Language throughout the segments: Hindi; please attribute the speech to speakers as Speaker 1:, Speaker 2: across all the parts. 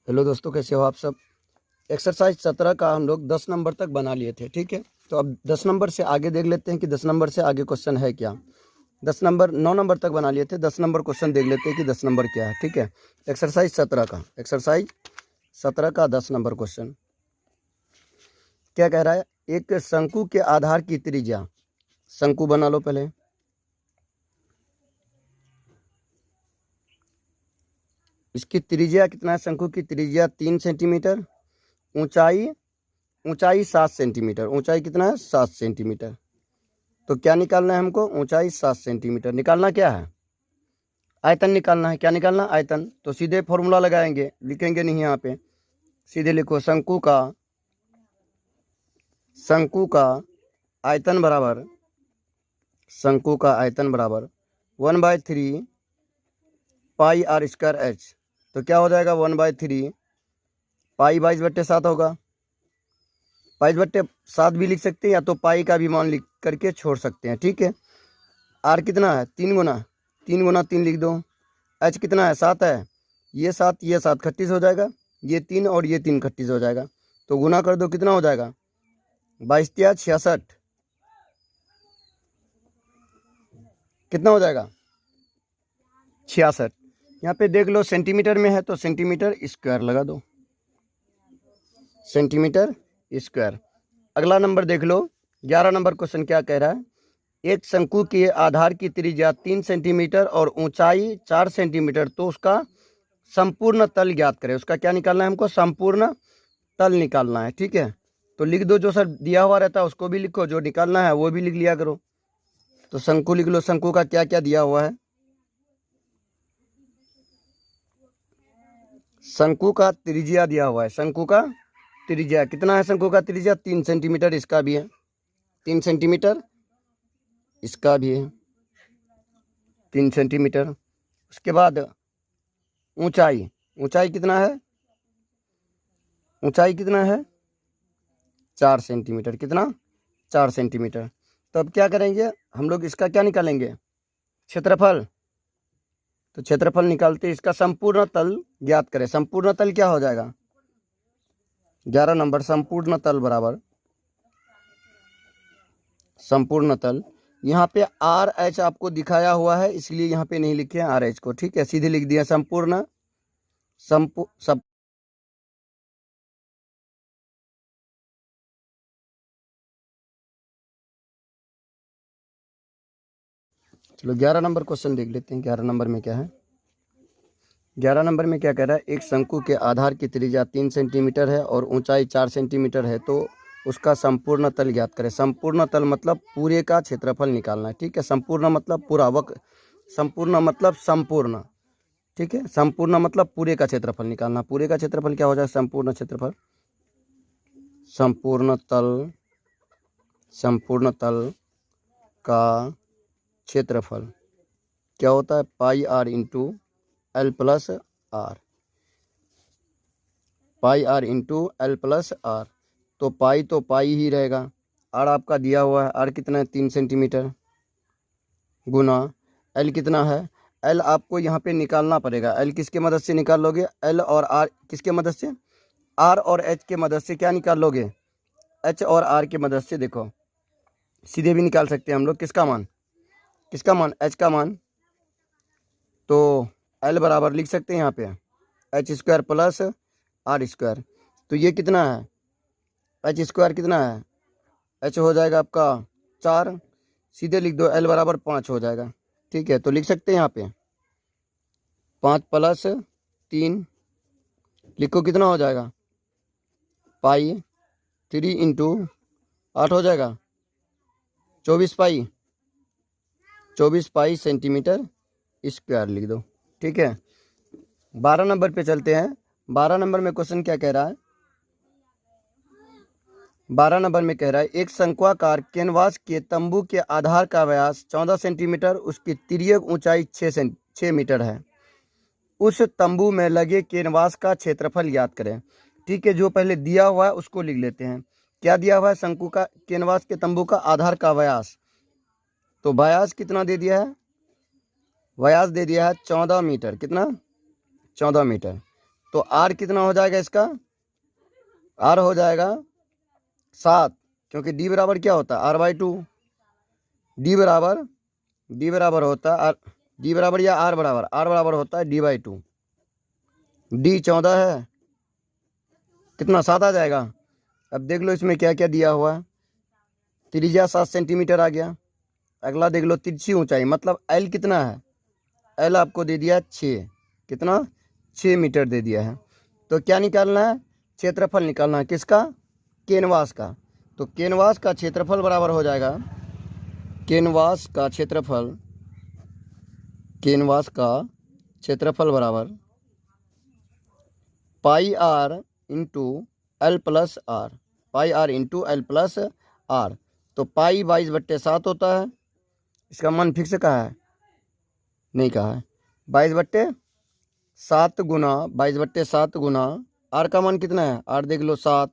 Speaker 1: हेलो दोस्तों, कैसे हो आप सब। एक्सरसाइज 17 का हम लोग 10 नंबर तक बना लिए थे। ठीक है, तो अब 10 नंबर से आगे देख लेते हैं कि 10 नंबर से आगे क्वेश्चन है क्या। 9 नंबर तक बना लिए थे, 10 नंबर क्वेश्चन देख लेते हैं कि 10 नंबर क्या है। ठीक है, एक्सरसाइज 17 का 10 नंबर क्वेश्चन क्या कह रहा है। एक शंकु के आधार की त्रिज्या, शंकु बना लो पहले। इसकी त्रिज्या कितना है, शंकु की त्रिज्या 3 सेंटीमीटर, ऊंचाई ऊंचाई 7 सेंटीमीटर। ऊंचाई कितना है, 7 सेंटीमीटर। तो क्या निकालना है हमको, ऊंचाई 7 सेंटीमीटर निकालना। क्या है, आयतन निकालना है। क्या निकालना, आयतन। तो सीधे फॉर्मूला लगाएंगे, लिखेंगे नहीं यहाँ पे, सीधे लिखो शंकु का आयतन बराबर 1/3 पाई आर स्क्वायर एच। तो क्या हो जाएगा, 1/3 पाई 22/7 होगा। 22/7 भी लिख सकते हैं, या तो पाई का भी मान लिख करके छोड़ सकते हैं। ठीक है, आर कितना है, 3 गुना 3 लिख दो। एच कितना है, 7 है। ये 7 36 हो जाएगा। ये 3 और ये 3 36 हो जाएगा। तो गुना कर दो, कितना हो जाएगा, 22 × 66 कितना हो जाएगा, 66। यहाँ पे देख लो सेंटीमीटर में है तो सेंटीमीटर स्क्वायर लगा दो, सेंटीमीटर स्क्वायर। अगला नंबर देख लो, 11 नंबर क्वेश्चन क्या कह रहा है। एक शंकु के आधार की त्रिज्या 3 सेंटीमीटर और ऊंचाई 4 सेंटीमीटर, तो उसका संपूर्ण तल ज्ञात करें। उसका क्या निकालना है हमको, संपूर्ण तल निकालना है। ठीक है, तो लिख दो, जो सर दिया हुआ रहता है उसको भी लिखो, जो निकालना है वो भी लिख लिया करो। तो शंकु लिख लो, शंकु का क्या क्या दिया हुआ है। शंकु का त्रिज्या दिया हुआ है, शंकु का त्रिज्या कितना है, शंकु का त्रिज्या 3 सेंटीमीटर, इसका भी है 3 सेंटीमीटर, इसका भी है 3 सेंटीमीटर। उसके बाद ऊंचाई, ऊंचाई कितना है, ऊंचाई कितना है, 4 सेंटीमीटर। कितना, 4 सेंटीमीटर। तो अब क्या करेंगे हम लोग, इसका क्या निकालेंगे, क्षेत्रफल। तो क्षेत्रफल निकालते इसका संपूर्ण तल ज्ञात करें। संपूर्ण तल क्या हो जाएगा, 11 नंबर, संपूर्ण तल बराबर संपूर्ण तल। यहाँ पे आर एच आपको दिखाया हुआ है, इसलिए यहाँ पे नहीं लिखे आर एच को। ठीक है, सीधे लिख दिया संपूर्ण सब। चलो 11 नंबर क्वेश्चन देख लेते हैं। 11 नंबर में क्या है, 11 नंबर में क्या कह रहा है। एक शंकु के आधार की त्रिज्या 3 सेंटीमीटर है और ऊंचाई 4 सेंटीमीटर है, तो उसका संपूर्ण तल ज्ञात करें। संपूर्ण तल मतलब पूरे का क्षेत्रफल निकालना है। ठीक है, संपूर्ण मतलब पूरा वक, संपूर्ण मतलब संपूर्ण। ठीक है, संपूर्ण मतलब पूरे का क्षेत्रफल निकालना। पूरे का क्षेत्रफल क्या हो जाए, संपूर्ण क्षेत्रफल, संपूर्ण तल का क्षेत्रफल क्या होता है, pi R into L plus R, pi R into L plus R. तो पाई ही रहेगा। आर आपका दिया हुआ है, आर कितना है, 3 सेंटीमीटर, गुना एल कितना है, एल आपको यहाँ पे निकालना पड़ेगा। एल किसके मदद से निकाल लोगे, एल और आर किसके मदद से, आर और एच के मदद से। क्या निकाल लोगे, एच और आर की मदद से। देखो सीधे भी निकाल सकते हैं हम लोग, किसका मान, एच का मान। तो एल बराबर लिख सकते हैं यहाँ पे H square plus R square. तो ये कितना है, एच स्क्वायर कितना है, एच हो जाएगा आपका 4, सीधे लिख दो, एल बराबर 5 हो जाएगा। ठीक है, तो लिख सकते हैं यहाँ पे 5 + 3, लिखो कितना हो जाएगा, पाई 3 इंटू 8 हो जाएगा 24 पाई सेंटीमीटर स्क्वायर लिख दो। ठीक है, 12 नंबर पे चलते हैं। 12 नंबर में क्वेश्चन क्या कह रहा है, 12 नंबर में कह रहा है एक शंक्वाकार कैनवास के तंबू के आधार का व्यास 14 सेंटीमीटर, उसकी तिर्यक ऊंचाई 6 मीटर है। उस तंबू में लगे कैनवास का क्षेत्रफल ज्ञात करें। ठीक है, जो पहले दिया हुआ है उसको लिख लेते हैं। क्या दिया हुआ है, शंकु का कैनवास के तंबू का आधार का व्यास। तो व्यास कितना दे दिया है, व्यास दे दिया है 14 मीटर। कितना, 14 मीटर। तो आर कितना हो जाएगा इसका, आर हो जाएगा 7, क्योंकि डी बराबर क्या होता है r/2। डी बराबर होता है डी बराबर या आर बराबर होता है d/2। डी 14 है, कितना 7 आ जाएगा। अब देख लो इसमें क्या क्या दिया हुआ है। त्रिज्या 7 सेंटीमीटर आ गया। अगला देख लो तिरछी ऊंचाई, मतलब एल कितना है, एल आपको दे दिया 6, कितना 6 मीटर दे दिया है। तो क्या निकालना है, क्षेत्रफल निकालना है, किसका, कैनवास का। तो कैनवास का क्षेत्रफल बराबर हो जाएगा, कैनवास का क्षेत्रफल बराबर pi R into L plus R, pi R into L plus R. तो पाई 22/7 होता है, इसका मान फिक्स कहा है, नहीं कहा है। 22/7 गुना 22/7 गुना आर का मान कितना है, आर देख लो 7,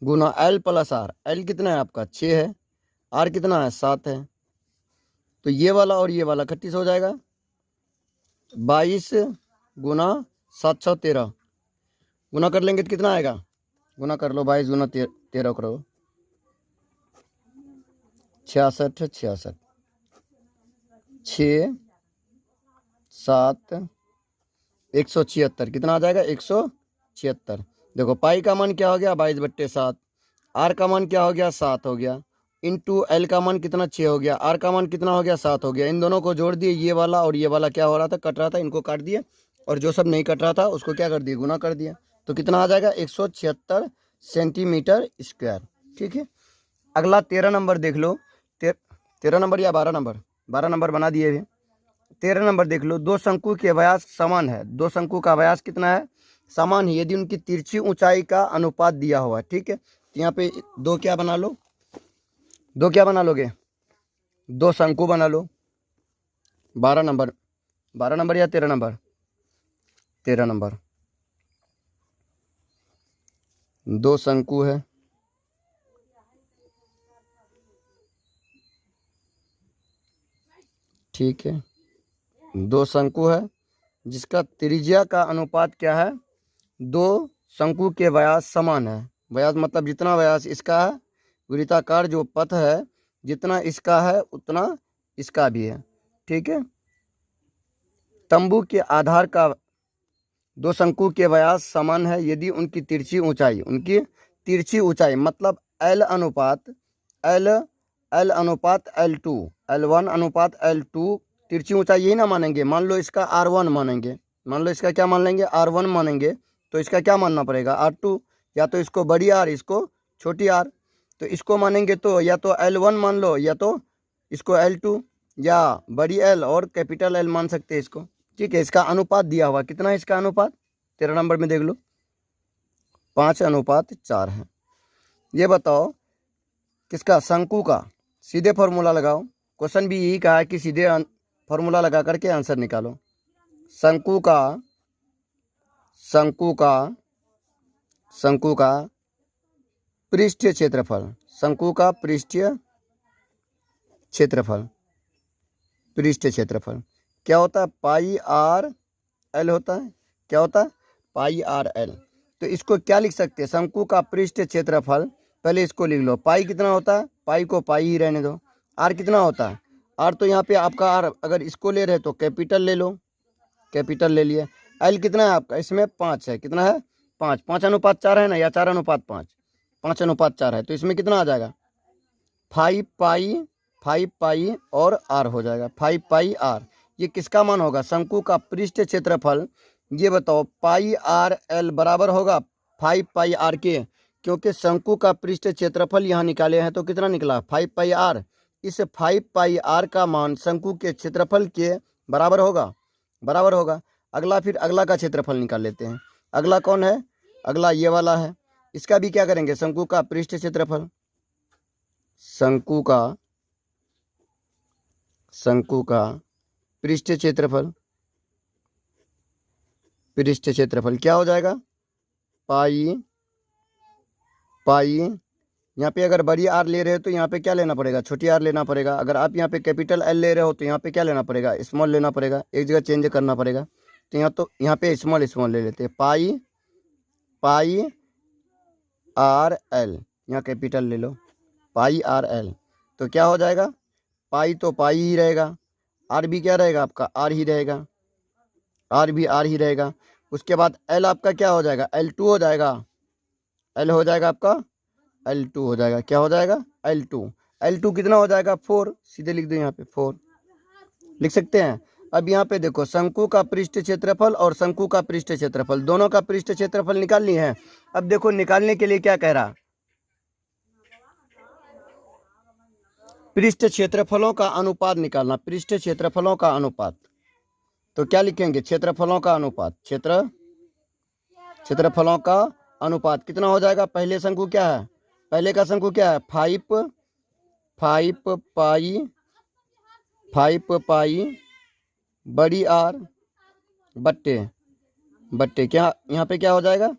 Speaker 1: गुना एल प्लस आर, एल कितना है आपका 6 है, आर कितना है 7 है। तो ये वाला और ये वाला 31 हो जाएगा। 22 गुना 7 6 13, गुना कर लेंगे तो कितना आएगा, गुना कर लो, 22 गुना 13 करो, 66 66, 6 7 176, कितना आ जाएगा 176। देखो पाई का मान क्या हो गया 22/7, आर का मान क्या हो गया 7 हो गया, इंटू एल का मान कितना 6 हो गया, आर का मान कितना हो गया 7 हो गया। इन दोनों को जोड़ दिए, ये वाला और ये वाला क्या हो रहा था, कट रहा था, इनको काट दिए, और जो सब नहीं कट रहा था उसको क्या कर दिए, गुना कर दिया। तो कितना आ जाएगा 176 सेंटीमीटर स्क्वायर। ठीक है। अगला 13 नंबर देख लो, 13 नंबर या 12 नंबर, 12 नंबर बना दिए हैं। 13 नंबर देख लो, दो शंकु के व्यास समान है, दो शंकु का व्यास कितना है, समान है, यदि उनकी तिरछी ऊंचाई का अनुपात दिया हुआ है। ठीक है। तो यहाँ पे दो क्या बना लो, दो क्या बना लोगे, दो शंकु बना लो। 12 नंबर, 12 नंबर या 13 नंबर, 13 नंबर, दो शंकु है, ठीक है, दो शंकु है जिसका त्रिज्या का अनुपात क्या है, दो शंकु के व्यास समान है। व्यास मतलब जितना व्यास इसका है, वृत्ताकार जो पथ है, जितना इसका है उतना इसका भी है। ठीक है। तंबू के आधार का दो शंकु के व्यास समान है यदि उनकी तिरछी ऊंचाई, उनकी तिरछी ऊंचाई मतलब एल अनुपात L2, L1 अनुपात L2, तिरछी ऊंचाई यही ना मानेंगे। मान लो इसका R1 मानेंगे, मान लो इसका क्या मान लेंगे, R1 मानेंगे, तो इसका क्या मानना पड़ेगा R2, या तो इसको बड़ी R इसको छोटी R। तो इसको मानेंगे तो या तो L1 मान लो, या तो इसको L2, या बड़ी L और कैपिटल L मान सकते हैं इसको। ठीक है। इसका अनुपात दिया हुआ, कितना है इसका अनुपात, 13 नंबर में देख लो 5:4 है। ये बताओ किसका, शंकु का। सीधे फॉर्मूला लगाओ, क्वेश्चन भी यही कहा है कि सीधे फॉर्मूला लगा करके आंसर निकालो। शंकु का पृष्ठीय क्षेत्रफल, शंकु का पृष्ठीय क्षेत्रफल क्या होता है, पाई आर एल होता है। क्या होता है, पाई आर एल। तो इसको क्या लिख सकते हैं, शंकु का पृष्ठीय क्षेत्रफल, पहले इसको लिख लो। पाई कितना होता है, पाई को पाई ही रहने दो। आर कितना होता है, आर तो यहाँ पे आपका आर, अगर इसको ले रहे तो कैपिटल ले लो, कैपिटल ले लिए। एल कितना है आपका, इसमें 5 है, कितना है 5, 5:4 है ना, या 4:5, 5:4 है। तो इसमें कितना आ जाएगा 5 पाई और आर हो जाएगा, 5 पाई आर। ये किसका मान होगा, शंकु का पृष्ठीय क्षेत्रफल। ये बताओ पाई आर एल बराबर होगा 5 पाई आर के, क्योंकि शंकु का पृष्ठीय क्षेत्रफल यहाँ निकाले हैं तो कितना निकला 5 पाई आर। इस 5 पाई आर का मान शंकु के क्षेत्रफल के बराबर होगा। अगला फिर अगला का क्षेत्रफल निकाल लेते हैं। अगला कौन है, अगला ये वाला है, इसका भी क्या करेंगे, शंकु का पृष्ठीय क्षेत्रफल, शंकु का पृष्ठीय क्षेत्रफल क्या हो जाएगा, पाई यहाँ पे अगर बड़ी आर ले रहे हो तो यहाँ पे क्या लेना पड़ेगा, छोटी आर लेना पड़ेगा। अगर आप यहाँ पे कैपिटल एल ले रहे हो तो यहाँ पे क्या लेना पड़ेगा, स्मॉल लेना पड़ेगा, एक जगह चेंज करना पड़ेगा। तो यहाँ पे स्मॉल स्मॉल ले लेते हैं, पाई आर एल, यहाँ कैपिटल ले लो, पाई आर एल। तो क्या हो जाएगा, पाई तो पाई ही रहेगा, आर भी क्या रहेगा आपका, आर ही रहेगा, आर भी आर ही रहेगा। उसके बाद एल आपका क्या हो जाएगा, L2 हो जाएगा, एल हो जाएगा आपका L2 हो जाएगा, क्या हो जाएगा L2 कितना हो जाएगा 4, सीधे लिख दो यहाँ पे 4 लिख सकते हैं। अब यहाँ पे देखो शंकु का पृष्ठ क्षेत्रफल और शंकु का पृष्ठ क्षेत्रफल, दोनों का पृष्ठ क्षेत्रफल निकालनी है। अब देखो निकालने के लिए क्या कह रहा, पृष्ठ क्षेत्रफलों का अनुपात निकालना, पृष्ठ क्षेत्रफलों का अनुपात। तो क्या लिखेंगे, क्षेत्रफलों का अनुपात, क्षेत्रफलों का अनुपात कितना हो जाएगा। पहले शंकु क्या है, पहले का शंकु क्या है, 5 पाई बड़ी आर बट्टे क्या, यहाँ पे क्या हो जाएगा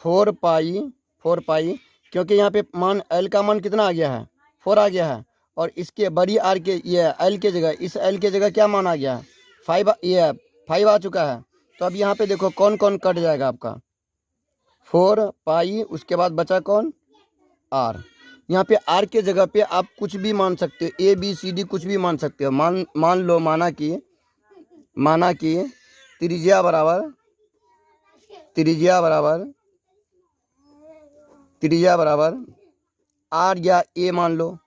Speaker 1: 4 पाई, क्योंकि यहाँ पे मान एल का मान कितना आ गया है, 4 आ गया है, और इसके बड़ी आर के ये एल के जगह, इस एल के जगह क्या मान आ गया है 5, ये 5 आ चुका है। तो अब यहाँ पे देखो कौन कौन कट जाएगा आपका, 4 पाई, उसके बाद बचा कौन, आर। यहाँ पे आर के जगह पे आप कुछ भी मान सकते हो, ABCD कुछ भी मान सकते हो। मान लो, माना कि त्रिज्या बराबर आर या ए मान लो,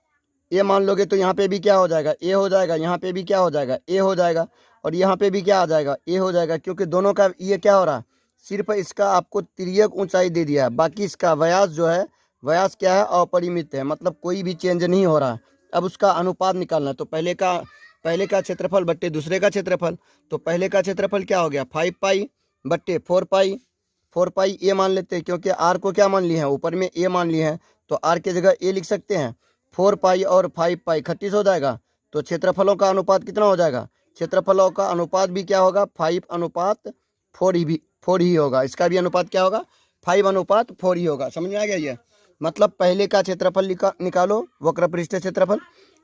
Speaker 1: ए मान लोगे तो यहाँ पे भी क्या हो जाएगा, ए हो जाएगा, यहाँ पे भी क्या हो जाएगा, ए हो जाएगा, और यहाँ पे भी क्या आ जाएगा, ए हो जाएगा, क्योंकि दोनों का ये क्या हो रहा है, सिर्फ इसका आपको तिर्यक ऊंचाई दे दिया है, बाकी इसका व्यास जो है, व्यास क्या है, अपरिमित है, मतलब कोई भी चेंज नहीं हो रहा है। अब उसका अनुपात निकालना है, तो पहले का क्षेत्रफल बट्टे दूसरे का क्षेत्रफल। तो पहले का क्षेत्रफल क्या हो गया 5 पाई बट्टे 4 पाई ए मान लेते हैं, क्योंकि आर को क्या मान लिए हैं, ऊपर में ए मान लिए हैं, तो आर के जगह ए लिख सकते हैं। 4 पाई और 5 पाई 38 हो जाएगा। तो क्षेत्रफलों का अनुपात कितना हो जाएगा, क्षेत्रफलों का अनुपात भी क्या होगा 5:4 ही होगा। इसका भी अनुपात क्या होगा 5:4 ही होगा। समझ में आ गया ये, मतलब पहले का क्षेत्रफल निकालो वक्र पृष्ठ क्षेत्रफल,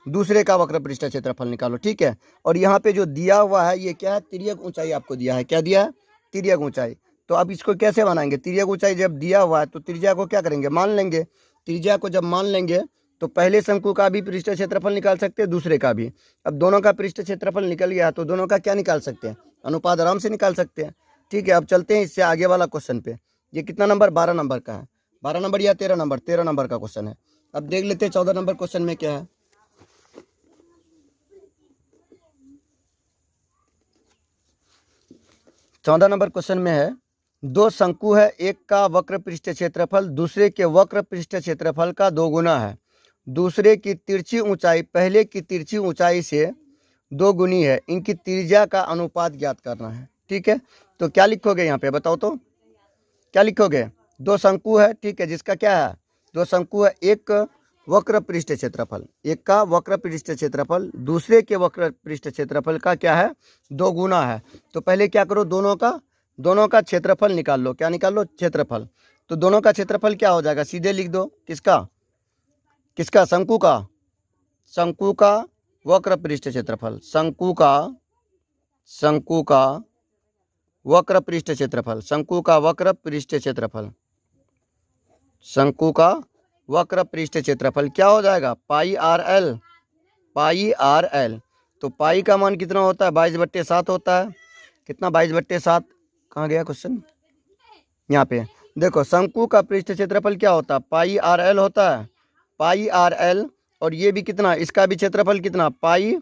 Speaker 1: दूसरे का वक्र पृष्ठ क्षेत्रफल निकालो, ठीक है। और यहाँ पे जो दिया हुआ है ये क्या है, तिर्यक ऊंचाई आपको दिया है, क्या दिया है, तिर्यक ऊंचाई। तो अब इसको कैसे बनाएंगे, तिर्यक ऊंचाई जब दिया हुआ है तो त्रिज्या को क्या करेंगे, मान लेंगे। त्रिज्या को जब मान लेंगे तो पहले शंकु का भी पृष्ठ क्षेत्रफल निकाल सकते हैं, दूसरे का भी। अब दोनों का पृष्ठ क्षेत्रफल निकल गया तो दोनों का क्या निकाल सकते हैं, अनुपात आराम से निकाल सकते हैं, ठीक है। अब चलते हैं इससे आगे वाला क्वेश्चन पे। ये कितना नंबर, 12 नंबर का है, 12 नंबर या 13 नंबर, 13 नंबर का क्वेश्चन है। अब देख लेते हैं 14 नंबर क्वेश्चन में क्या है। चौदह नंबर क्वेश्चन में है, दो शंकु है, एक का वक्र पृष्ठ क्षेत्रफल दूसरे के वक्र पृष्ठ क्षेत्रफल का 2 गुना है। दूसरे की तिरछी ऊंचाई पहले की तिरछी ऊंचाई से 2 गुनी है। इनकी त्रिज्या का अनुपात ज्ञात करना है, ठीक है। तो क्या लिखोगे यहाँ पे, बताओ तो क्या लिखोगे। दो शंकु है, ठीक है, जिसका क्या है, दो शंकु है, एक वक्र पृष्ठ क्षेत्रफल, एक का वक्र पृष्ठ क्षेत्रफल दूसरे के वक्र पृष्ठ क्षेत्रफल का क्या है 2 गुना है। तो पहले क्या करो, दोनों का क्षेत्रफल निकाल लो। क्या निकाल लो, क्षेत्रफल। तो दोनों का क्षेत्रफल क्या हो जाएगा, सीधे लिख दो, किसका शंकु का वक्र पृष्ठ क्षेत्रफल, शंकु का वक्र पृष्ठ क्षेत्रफल, शंकु का वक्र पृष्ठ क्षेत्रफल, शंकु का वक्र पृष्ठ क्षेत्रफल क्या हो जाएगा पाई आर एल। तो पाई का मान कितना होता है 22/7 होता है। कितना 22/7, कहाँ गया क्वेश्चन, यहाँ पे देखो। शंकु का पृष्ठ क्षेत्रफल क्या होता है पाई आर एल होता है, पाई आर एल। और ये भी कितना, इसका भी क्षेत्रफल कितना पाई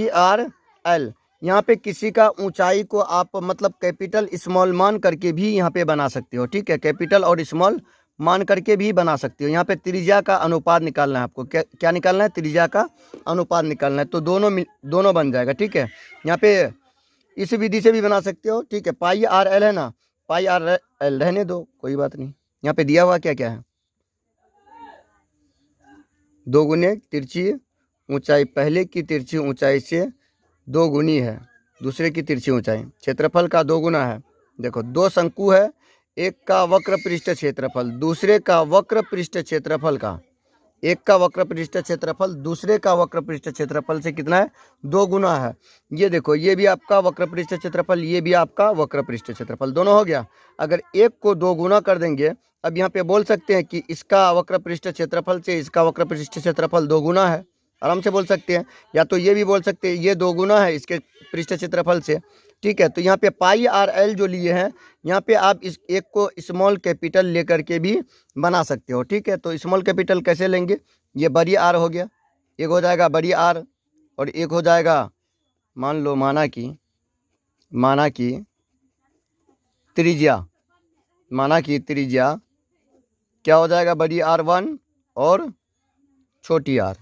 Speaker 1: आर एल। यहाँ पे किसी का ऊंचाई को आप मतलब कैपिटल स्मॉल मान करके भी यहाँ पे बना सकते हो, ठीक है, कैपिटल और स्मॉल मान करके भी बना सकते हो। यहाँ पे त्रिज्या का अनुपात निकालना है आपको, क्या निकालना है, त्रिज्या का अनुपात निकालना है। तो दोनों बन जाएगा, ठीक है। यहाँ पे इस विधि से भी बना सकते हो, ठीक है। पाई आर एल है ना, पाई आर एल रहने दो, कोई बात नहीं। यहाँ पे दिया हुआ क्या क्या है, 2 गुने तिरछी ऊंचाई पहले की तिरछी ऊंचाई से 2 गुनी है दूसरे की तिरछी ऊंचाई, क्षेत्रफल का 2 गुना है। देखो 2 शंकु है, एक का वक्र पृष्ठ क्षेत्रफल दूसरे का वक्र पृष्ठ क्षेत्रफल का एक का वक्र पृष्ठ क्षेत्रफल दूसरे का वक्र पृष्ठ क्षेत्रफल से कितना है, 2 गुना है। ये देखो, ये भी आपका वक्र पृष्ठ क्षेत्रफल, ये भी आपका वक्र पृष्ठ क्षेत्रफल, दोनों हो गया। अगर एक को 2 गुना कर देंगे, अब यहाँ पे बोल सकते हैं कि इसका वक्र पृष्ठ क्षेत्रफल से इसका वक्र पृष्ठ क्षेत्रफल 2 गुना है, आराम से बोल सकते हैं। या तो ये भी बोल सकते हैं ये 2 गुना है इसके पृष्ठ क्षेत्रफल से, ठीक है। तो यहाँ पे पाई आर एल जो लिए हैं, यहाँ पे आप इस एक को स्मॉल कैपिटल लेकर के भी बना सकते हो, ठीक है। तो स्मॉल कैपिटल कैसे लेंगे, ये बड़ी आर हो गया, एक हो जाएगा बड़ी आर, और एक हो जाएगा, मान लो माना कि त्रिज्या, माना कि त्रिज्या क्या हो जाएगा, बड़ी R1 और छोटी r,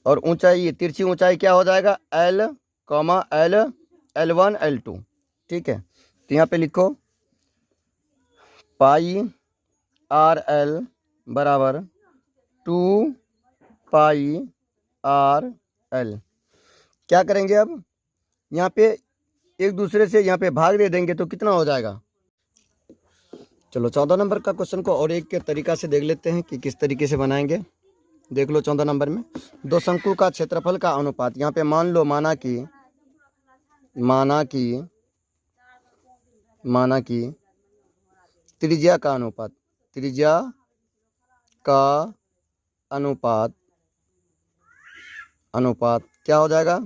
Speaker 1: और ऊंचाई, तिरछी ऊंचाई क्या हो जाएगा, L, L, L1, L2, ठीक है। तो यहाँ पे लिखो पाई आर एल बराबर 2 पाई आर एल। क्या करेंगे अब, यहाँ पे एक दूसरे से यहाँ पे भाग दे देंगे तो कितना हो जाएगा। चलो 14 नंबर का क्वेश्चन को और एक के तरीका से देख लेते हैं कि किस तरीके से बनाएंगे। देख लो 14 नंबर में, दो शंकु का क्षेत्रफल का अनुपात, यहाँ पे मान लो माना कि त्रिज्या का अनुपात क्या हो जाएगा,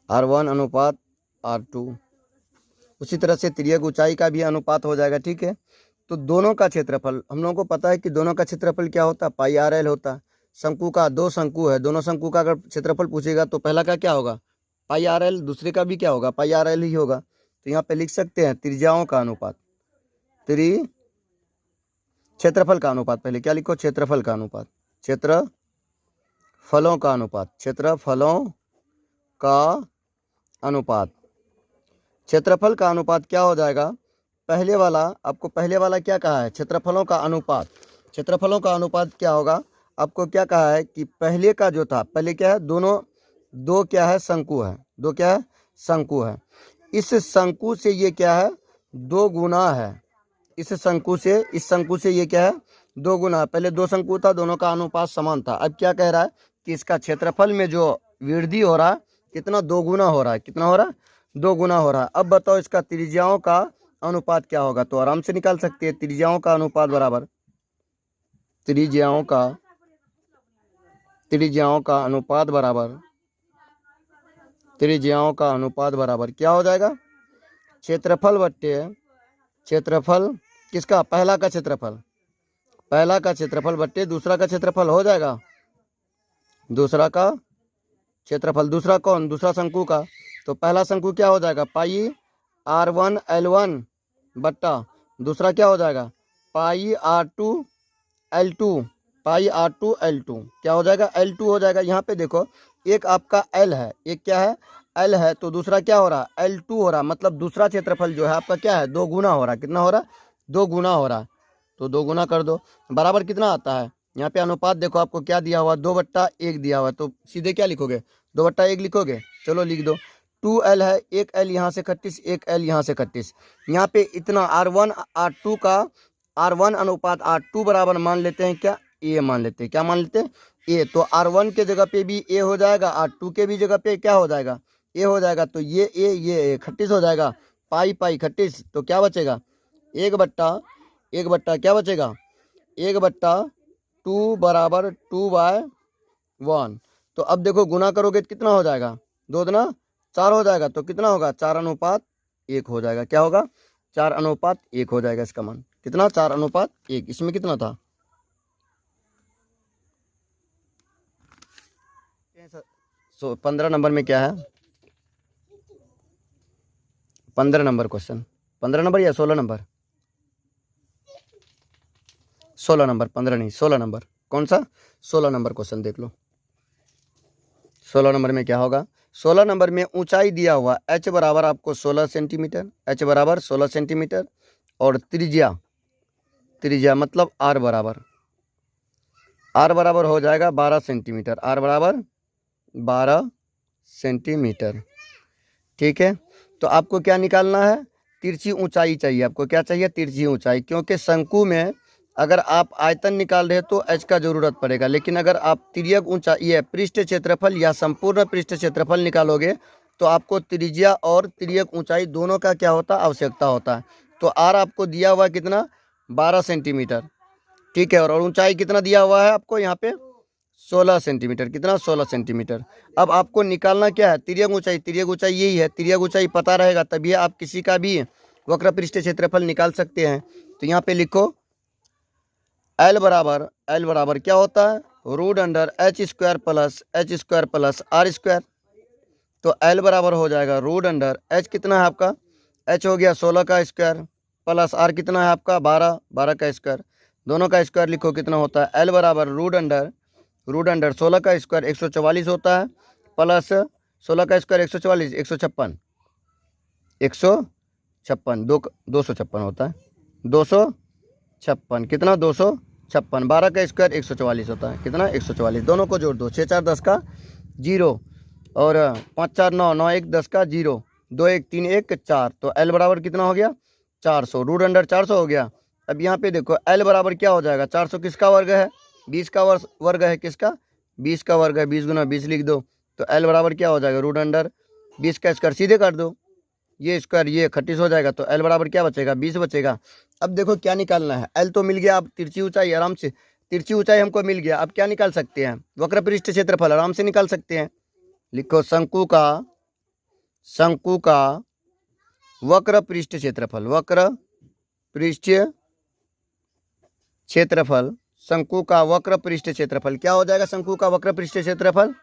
Speaker 1: R1 अनुपात R2। उसी तरह से तिर्यक ऊंचाई का भी अनुपात हो जाएगा, ठीक है। तो दोनों का क्षेत्रफल, हम लोगों को पता है कि दोनों का क्षेत्रफल क्या होता है, पाई आर एल होता है। शंकु का, 2 शंकु है, दोनों शंकु का अगर क्षेत्रफल पूछेगा तो पहला का क्या होगा, पाई आर एल, दूसरे का भी क्या होगा, पाई आर एल ही होगा। तो यहाँ पे लिख सकते हैं त्रिज्याओं का अनुपात, क्षेत्रफल का अनुपात, पहले क्या लिखो, क्षेत्रफल का अनुपात, क्षेत्रफलों का अनुपात। क्षेत्रफल का अनुपात क्या हो जाएगा, पहले वाला क्या कहा है, क्षेत्रफलों का अनुपात। क्षेत्रफलों का अनुपात क्या होगा, आपको क्या कहा है कि पहले का जो था, पहले क्या है, दो क्या है, शंकु है। इस शंकु से ये क्या है, 2 गुना है। इस शंकु से ये क्या है, 2 गुना। पहले 2 शंकु था, दोनों का अनुपात समान था। अब क्या कह रहा है कि इसका क्षेत्रफल में जो वृद्धि हो रहा है कितना, 2 गुना हो रहा है। कितना हो रहा है, 2 गुना हो रहा है। अब बताओ इसका त्रिज्याओं का अनुपात क्या होगा, तो आराम से निकाल सकते हैं। त्रिज्याओं का अनुपात बराबर त्रिज्याओं का अनुपात बराबर क्या हो जाएगा, क्षेत्रफल किसका, पहला का क्षेत्रफल बट्टे दूसरा का क्षेत्रफल हो जाएगा। दूसरा का क्षेत्रफल, दूसरा कौन, दूसरा शंकु का। तो पहला शंकु क्या हो जाएगा, पाई R1 L1 बट्टा दूसरा क्या हो जाएगा, पाई R2 L2, क्या हो जाएगा, L2 हो जाएगा। यहाँ पे देखो, एक आपका L है, एक क्या है, L है, तो दूसरा क्या हो रहा है, L2 हो रहा, मतलब दूसरा क्षेत्रफल जो है आपका क्या है, 2 गुना हो रहा। कितना हो रहा, 2 गुना हो रहा। तो 2 गुना कर दो, बराबर कितना आता है। यहाँ पे अनुपात देखो आपको क्या दिया हुआ, 2/1 दिया हुआ, तो सीधे क्या लिखोगे, 2/1 लिखोगे। चलो लिख दो, 2L है, एक L यहाँ से 31, एक L यहाँ से 31। यहाँ पे इतना R1 R2 का R1 अनुपात R2 बराबर मान लेते हैं क्या, A मान लेते हैं। क्या मान लेते हैं, A। तो R1 के जगह पे भी A हो जाएगा, R2 के भी जगह पे क्या हो जाएगा, A हो जाएगा। तो ये A 31 हो जाएगा, पाई 31। तो क्या बचेगा, 1/1 क्या बचेगा, 1/2 बराबर 2/1। तो अब देखो गुना करोगे तो कितना हो जाएगा, 2 दूना 4 हो जाएगा। तो कितना होगा, 4:1 हो जाएगा। क्या होगा, 4:1 हो जाएगा। इसका मान कितना, 4:1। इसमें कितना था, 15 नंबर में क्या है, 15 नंबर क्वेश्चन, 15 नंबर या 16 नंबर, 16 नंबर, 15 नहीं 16 नंबर। कौन सा, 16 नंबर क्वेश्चन देख लो। 16 नंबर में क्या होगा, 16 नंबर में ऊंचाई दिया हुआ h बराबर आपको 16 सेंटीमीटर, h बराबर 16 सेंटीमीटर, और त्रिज्या मतलब r बराबर हो जाएगा 12 सेंटीमीटर, r बराबर 12 सेंटीमीटर, ठीक है। तो आपको क्या निकालना है, तिरछी ऊंचाई चाहिए। आपको क्या चाहिए, तिरछी ऊंचाई, क्योंकि शंकु में अगर आप आयतन निकाल रहे तो एच का जरूरत पड़ेगा, लेकिन अगर आप तिर्यक ऊंचाई ये पृष्ठ क्षेत्रफल या संपूर्ण पृष्ठ क्षेत्रफल निकालोगे तो आपको त्रिज्या और तिर्यक ऊंचाई दोनों का क्या होता है, आवश्यकता होता है। तो आर आपको दिया हुआ कितना, 12 सेंटीमीटर, ठीक है। और ऊंचाई कितना दिया हुआ है आपको यहाँ पे, 16 सेंटीमीटर। कितना, 16 सेंटीमीटर। अब आपको निकालना क्या है, तिर्यक ऊंचाई। तिर्यक ऊंचाई यही है, तिर्यक ऊंचाई पता रहेगा तभी आप किसी का भी वक्र पृष्ठ क्षेत्रफल निकाल सकते हैं। तो यहाँ पे लिखो एल बराबर क्या होता है, root under H square plus R square. तो एल बराबर हो जाएगा रूट अंडर एच कितना है आपका, एच हो गया 16 का स्क्वायर प्लस आर कितना है आपका 12 का स्क्वायर। दोनों का स्क्वायर लिखो कितना होता है, एल बराबर रूट अंडर 16 का स्क्वायर 144 होता है प्लस 16 का स्क्वायर 144 156 256 होता है, 256 कितना 256, 12 का स्क्वायर 144 होता है, कितना 144। दोनों को जोड़ दो, 6 4 10 का 0 और 5 4 9 9 1 10 का 0, 2 1 3 1 4। तो एल बराबर कितना हो गया 400, रूट अंडर 400 हो गया। अब यहाँ पे देखो एल बराबर क्या हो जाएगा, 400 किसका वर्ग है, 20 का वर्ग है, किसका 20 का वर्ग है, 20 गुना 20 लिख दो। तो एल बराबर क्या हो जाएगा, रूट अंडर 20 का स्क्वायर सीधे कर दो, ये स्क्वायर ये 38 हो जाएगा। तो एल बराबर क्या बचेगा, 20 बचेगा। अब देखो क्या निकालना है, एल तो मिल गया, अब तिरछी ऊंचाई आराम से, तिरछी ऊंचाई हमको मिल गया। अब क्या निकाल सकते हैं, वक्र पृष्ठ क्षेत्रफल आराम से निकाल सकते हैं। लिखो शंकु का वक्र पृष्ठ क्षेत्रफल, वक्र पृष्ठ क्षेत्रफल, शंकु का वक्र पृष्ठ क्षेत्रफल क्या हो जाएगा, शंकु का वक्र पृष्ठ क्षेत्रफल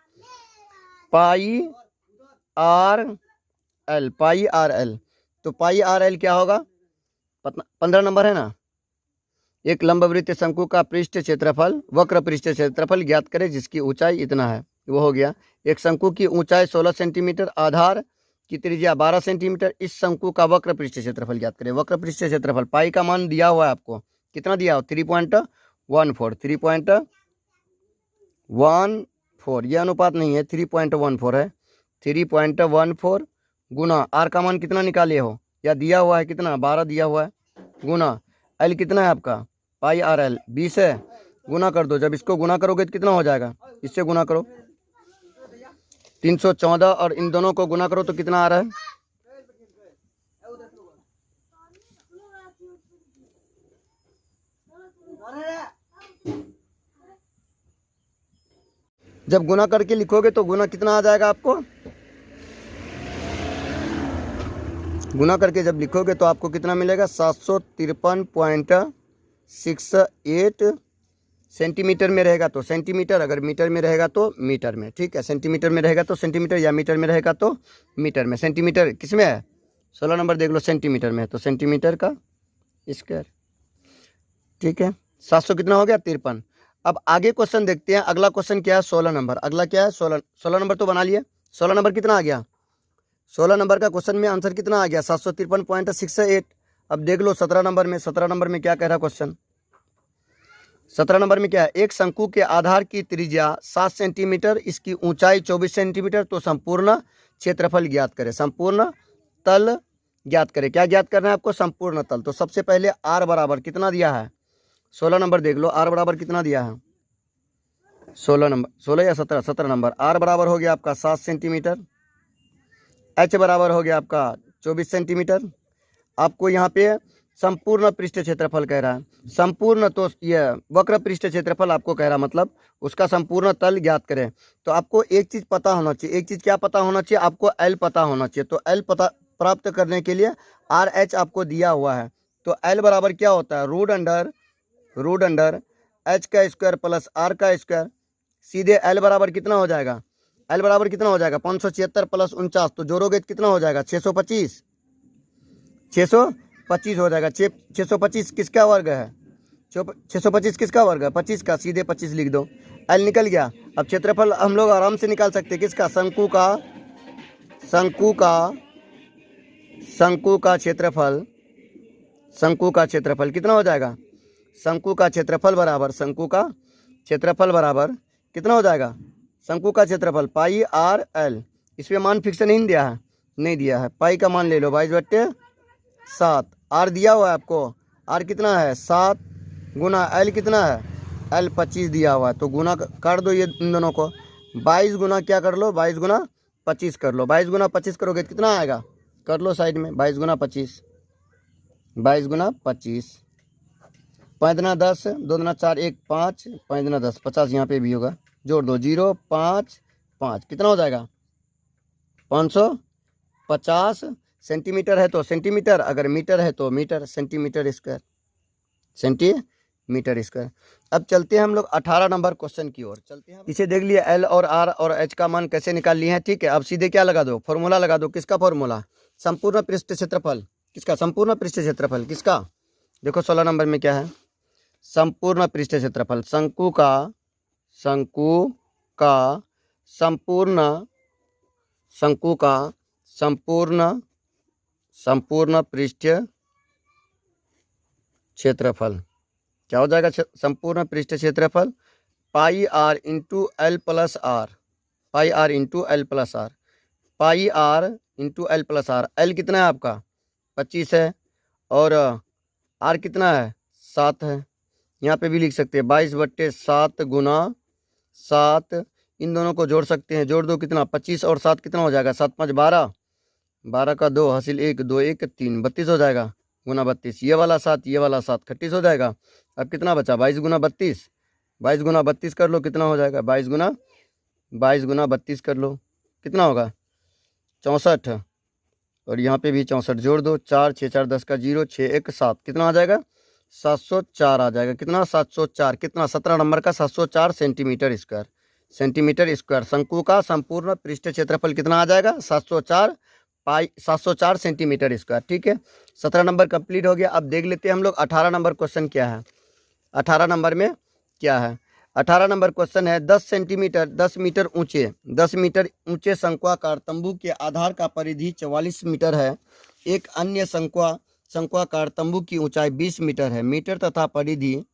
Speaker 1: पाई आर एल। तो पाई आर एल क्या होगा, 15 नंबर है ना। एक लंबवृत्त शंकु का पृष्ठ क्षेत्रफल, वक्र पृष्ठ क्षेत्रफल ज्ञात करें जिसकी ऊंचाई इतना है, वो हो गया। एक शंकु की ऊंचाई 16 सेंटीमीटर, आधार की त्रिज्या 12 सेंटीमीटर, इस शंकु का वक्र पृष्ठ क्षेत्रफल ज्ञात करें। वक्र पृष्ठ क्षेत्रफल पाई का मान दिया हुआ है आपको, कितना दिया हो, 3.14, यह अनुपात नहीं है, 3.14 है, 3.14 गुना आर का मान कितना निकाले हो, या दिया हुआ है कितना 12 दिया हुआ है, गुना एल कितना है आपका पाई आर एल 20 है, गुना कर दो। जब इसको गुना करोगे तो कितना हो जाएगा, इससे गुना करो 314 और इन दोनों को गुना करो तो कितना आ रहा है, जब गुना करके लिखोगे तो गुना कितना आ जाएगा आपको, गुना करके जब लिखोगे तो आपको कितना मिलेगा, 753.68 सेंटीमीटर में रहेगा तो सेंटीमीटर, अगर मीटर में रहेगा तो मीटर में, ठीक है। सेंटीमीटर में रहेगा तो सेंटीमीटर, या मीटर में रहेगा तो मीटर में। सेंटीमीटर किस में है, 16 नंबर देख लो, सेंटीमीटर में है तो सेंटीमीटर का स्क्वायर, ठीक है। 700 कितना हो गया 53। अब आगे क्वेश्चन देखते हैं, अगला क्वेश्चन क्या है, 16 नंबर। अगला क्या है, 16 नंबर तो बना लिए। 16 नंबर कितना आ गया, 16 नंबर का क्वेश्चन में आंसर कितना आ गया, 753.68। अब देख लो 17 नंबर में, 17 नंबर में क्या कह रहा है क्वेश्चन, 17 नंबर में क्या है, एक शंकु के आधार की त्रिज्या 7 सेंटीमीटर, इसकी ऊंचाई 24 सेंटीमीटर, तो संपूर्ण क्षेत्रफल ज्ञात करें, संपूर्ण तल ज्ञात करें। क्या ज्ञात करना है आपको, संपूर्ण तल। तो सबसे पहले आर बराबर कितना दिया है, 16 नंबर देख लो, आर बराबर कितना दिया है, 16 नंबर, 16 या 17 नंबर। आर बराबर हो गया आपका 7 सेंटीमीटर, एच बराबर हो गया आपका 24 सेंटीमीटर। आपको यहाँ पे संपूर्ण पृष्ठ क्षेत्रफल कह रहा है, संपूर्ण, तो ये वक्र पृष्ठ क्षेत्रफल आपको कह रहा है, मतलब उसका संपूर्ण तल ज्ञात करें। तो आपको एक चीज़ पता होना चाहिए, एक चीज़ क्या पता होना चाहिए, आपको एल पता होना चाहिए। तो एल पता प्राप्त करने के लिए आर एच आपको दिया हुआ है, तो एल बराबर क्या होता है, रूट अंडर एच का स्क्वायर प्लस आर का स्क्वायर। सीधे एल बराबर कितना हो जाएगा, एल बराबर कितना हो जाएगा 576 प्लस 49, तो जोड़ोगे कितना हो जाएगा 625 हो जाएगा। 625 किसका वर्ग है, 625 किसका वर्ग है, 25 का, सीधे 25 लिख दो, एल निकल गया। अब क्षेत्रफल हम लोग आराम से निकाल सकते हैं, किसका, शंकु का क्षेत्रफल कितना हो जाएगा, शंकु का क्षेत्रफल बराबर कितना हो जाएगा, शंकु का क्षेत्रफल पाई आर एल। इसमें मान फिक्स नहीं दिया है, नहीं दिया है, पाई का मान ले लो 22/7। आर दिया हुआ है आपको, आर कितना है 7 गुना एल कितना है, एल 25 दिया हुआ है, तो गुना कर दो ये इन दोनों को। 22 गुना क्या कर लो, 22 गुना 25 कर लो। 22 गुना 25 करोगे तो कितना आएगा, कर लो साइड में। 22 गुना 25, 22 गुना 25, 5 दुना 10, 2 दुना 4, 1 5, 5 दुना 10, 50 यहाँ पे भी होगा, जोड़ दो 0 5 5, कितना हो जाएगा 550 सेंटीमीटर है तो सेंटीमीटर, अगर मीटर है तो metre, centimetre square, centimetre square. अब चलते हैं हम लोग 18 नंबर क्वेश्चन की ओर चलते हैं। इसे देख लिए एल और आर और एच का मान कैसे निकाल लिए हैं, ठीक है। अब सीधे क्या लगा दो, फॉर्मूला लगा दो। किसका फॉर्मूला, संपूर्ण पृष्ठ क्षेत्रफल, किसका, संपूर्ण पृष्ठ क्षेत्रफल किसका, देखो 16 नंबर में क्या है, संपूर्ण पृष्ठ क्षेत्रफल, शंकु का संपूर्ण पृष्ठ क्षेत्रफल क्या हो जाएगा, संपूर्ण पृष्ठ क्षेत्रफल pi R into L plus R, pi R into L plus R, pi R into L plus R. L कितना है आपका 25 है और आर कितना है 7 है। यहाँ पे भी लिख सकते हैं 22/7 गुना 7, इन दोनों को जोड़ सकते हैं, जोड़ दो कितना 25 और 7 कितना हो जाएगा, 7 5 12, 12 का 2 हासिल 1, 2 1 3, 32 हो जाएगा गुना 32, ये वाला 7 ये वाला 7 38 हो जाएगा। अब कितना बचा 22 गुना 32, 22 गुना 32 कर लो कितना हो जाएगा, 22 गुना 32 कर लो कितना होगा 64, और यहाँ पे भी 64, जोड़ दो 4 6 4 10 का 0, 6 1 7, कितना आ जाएगा 704 आ जाएगा। कितना 704, कितना 17 नंबर का 704 सेंटीमीटर स्क्वायर, सेंटीमीटर स्क्वायर। शंकु का संपूर्ण पृष्ठ क्षेत्रफल कितना आ जाएगा 704 सेंटीमीटर स्क्वायर, ठीक है। 17 नंबर कंप्लीट हो गया। अब देख लेते हैं हम लोग 18 नंबर क्वेश्चन क्या है। 18 नंबर में क्या है, 18 नंबर क्वेश्चन है 10 मीटर ऊंचे शंक्वाकार तंबू के आधार का परिधि 44 मीटर है। एक अन्य शंक्वाकार तंबू की ऊंचाई 20 मीटर है। मीटर तथा परिधि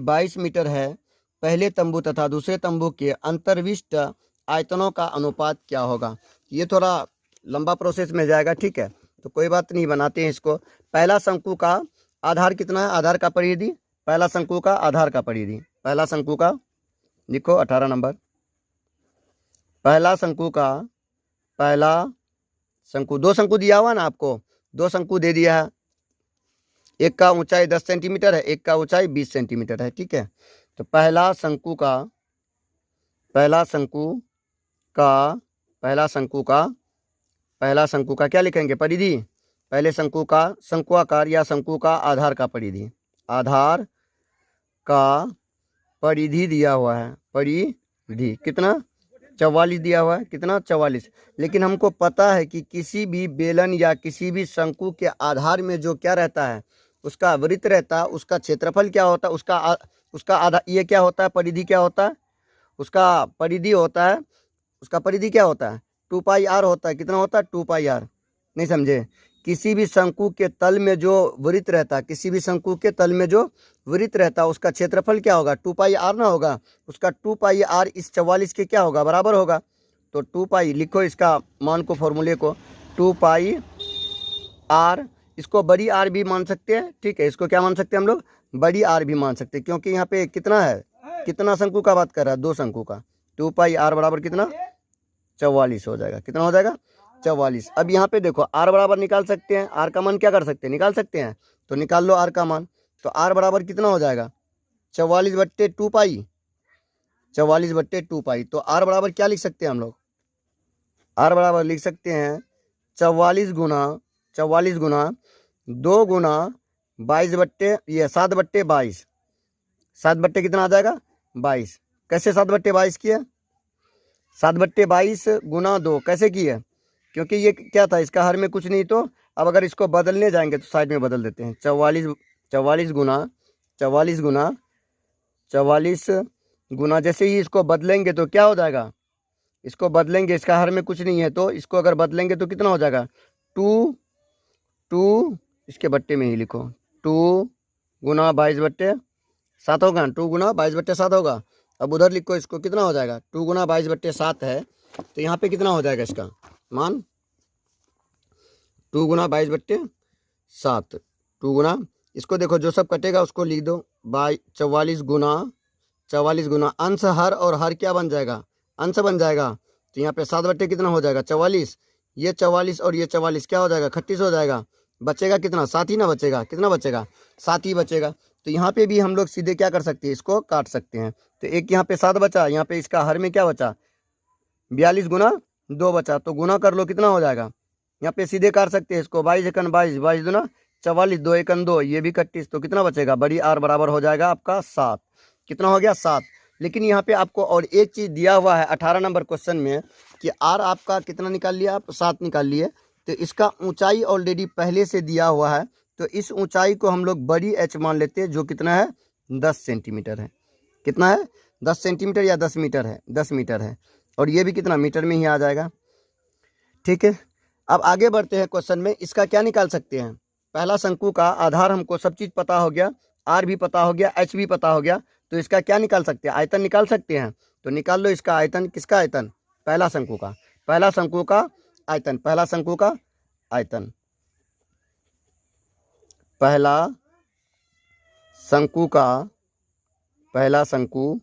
Speaker 1: 22 मीटर है। पहले तंबू तथा दूसरे तंबू के अंतर्विष्ट आयतनों का अनुपात क्या होगा। ये थोड़ा लंबा प्रोसेस में जाएगा, ठीक है, तो कोई बात नहीं, बनाते हैं इसको। पहला शंकु का आधार कितना है, आधार का परिधि, पहला शंकु का आधार का परिधि, पहला शंकु का लिखो 18 नंबर, पहला शंकु, दो शंकु दिया हुआ ना आपको, दो शंकु दे दिया है, एक का ऊंचाई 10 सेंटीमीटर है, एक का ऊंचाई 20 सेंटीमीटर है, ठीक है। तो पहला शंकु का क्या लिखेंगे, परिधि, पहले शंकु का शंक्वाकार या शंकु का आधार का परिधि, आधार का परिधि दिया हुआ है, परिधि कितना 44 दिया हुआ है, कितना 44। लेकिन हमको पता है कि किसी भी बेलन या किसी भी शंकु के आधार में जो क्या रहता है, उसका वृत्त रहता है, उसका क्षेत्रफल क्या होता है, उसका आधार, ये क्या होता है, परिधि क्या होता है, उसका परिधि होता है, उसका परिधि क्या होता है 2 पाई आर होता है। कितना होता है 2 पाई आर, नहीं समझे। किसी भी शंकु के तल में जो वृत्त रहता है, किसी भी शंकु के तल में जो वृत्त रहता है, उसका क्षेत्रफल क्या होगा 2 पाई आर ना होगा, उसका 2 पाई आर इस 44 के क्या होगा, बराबर होगा। तो 2 पाई लिखो इसका मान को, फॉर्मूले को, 2 पाई आर, इसको बड़ी आर भी मान सकते हैं, ठीक है, इसको क्या मान सकते हैं हम लोग, बड़ी आर भी मान सकते हैं, क्योंकि यहाँ पे कितना है, कितना शंकु का बात कर रहा है, दो शंकु का। 2 पाई आर बराबर कितना 44 हो जाएगा, कितना हो जाएगा 44। अब यहाँ पे देखो आर बराबर निकाल सकते हैं, आर का मान क्या कर सकते हैं, निकाल सकते हैं, तो निकाल लो आर का मान। तो आर बराबर कितना हो जाएगा 44/2 पाई, 44/2 पाई। तो आर बराबर क्या लिख सकते हैं हम लोग, आर बराबर लिख सकते हैं 44 गुना 2 गुना 7/22, 7 बट्टे कितना आ जाएगा 22। कैसे 7/22 किया, 7/22 गुना 2 कैसे किए, क्योंकि ये क्या था, इसका हर में कुछ नहीं, तो अब अगर इसको बदलने जाएंगे तो साइड में बदल देते हैं। 44 गुना जैसे ही इसको बदलेंगे तो क्या हो जाएगा, इसको बदलेंगे, इसका हर में कुछ नहीं है, तो इसको अगर बदलेंगे तो कितना हो जाएगा 2 इसके बट्टे में ही लिखो, 2 गुना 22/7 होगा, 2 गुना 22/7 होगा। अब उधर लिखो इसको, कितना हो जाएगा 2 गुना 22/7 है, तो यहाँ पे कितना हो जाएगा इसका मान 2 गुना 22/7, 2 गुना, इसको देखो, जो सब कटेगा उसको लिख दो, बाई 44 गुना अंश हर, और हर क्या बन जाएगा, अंश बन जाएगा। तो यहाँ पे 7/, कितना हो जाएगा 44, ये 44 और ये 44 क्या हो जाएगा 38 हो जाएगा। बचेगा कितना, 7 ही ना बचेगा, कितना बचेगा 7 ही बचेगा। तो यहाँ पे भी हम लोग सीधे क्या कर सकते हैं, इसको काट सकते हैं। तो एक यहाँ पे 7 बचा, यहाँ पे इसका हर में क्या बचा 42 गुना 2 बचा, तो गुना कर लो कितना हो जाएगा। यहाँ पे सीधे काट सकते हैं इसको, 22 एकन 22, 22 दूना 44, 2 एकन 2, ये भी 31, तो कितना बचेगा, बड़ी आर बराबर हो जाएगा आपका 7। कितना हो गया 7। लेकिन यहाँ पे आपको और एक चीज़ दिया हुआ है 18 नंबर क्वेश्चन में कि आर आपका कितना निकाल लिया आप, 7 निकाल लिए। तो इसका ऊंचाई ऑलरेडी पहले से दिया हुआ है, तो इस ऊंचाई को हम लोग बड़ी एच मान लेते हैं, जो कितना है 10 सेंटीमीटर है। कितना है 10 सेंटीमीटर या 10 मीटर है, 10 मीटर है, और ये भी कितना मीटर में ही आ जाएगा। ठीक है, अब आगे बढ़ते हैं क्वेश्चन में। इसका क्या निकाल सकते हैं, पहला शंकु का आधार हमको सब चीज़ पता हो गया, आर भी पता हो गया, एच भी पता हो गया, तो इसका क्या निकाल सकते हैं, आयतन निकाल सकते हैं। तो निकाल लो इसका आयतन, किसका आयतन, पहला शंकु का, पहला शंकु का आयतन, पहला शंकु का आयतन, पहला शंकु का, पहला शंकु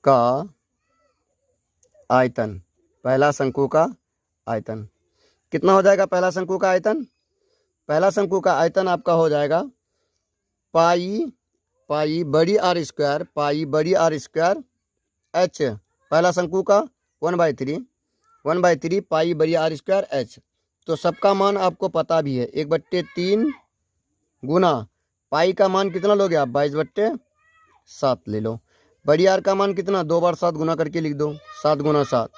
Speaker 1: का आयतन, पहला शंकु का आयतन कितना हो जाएगा, पहला शंकु का आयतन, पहला शंकु का आयतन आपका हो जाएगा पाई बड़ी आर स्क्वायर, पाई बड़ी आर स्क्वायर एच, पहला शंकु का 1/3 पाई बड़ी आर स्क्वायर एच। तो सबका मान आपको पता भी है, 1/3 गुना पाई का मान कितना लोगे आप, 22/7 ले लो। बड़ी आर का मान कितना, 2 बार 7 गुना करके लिख दो, 7 गुना 7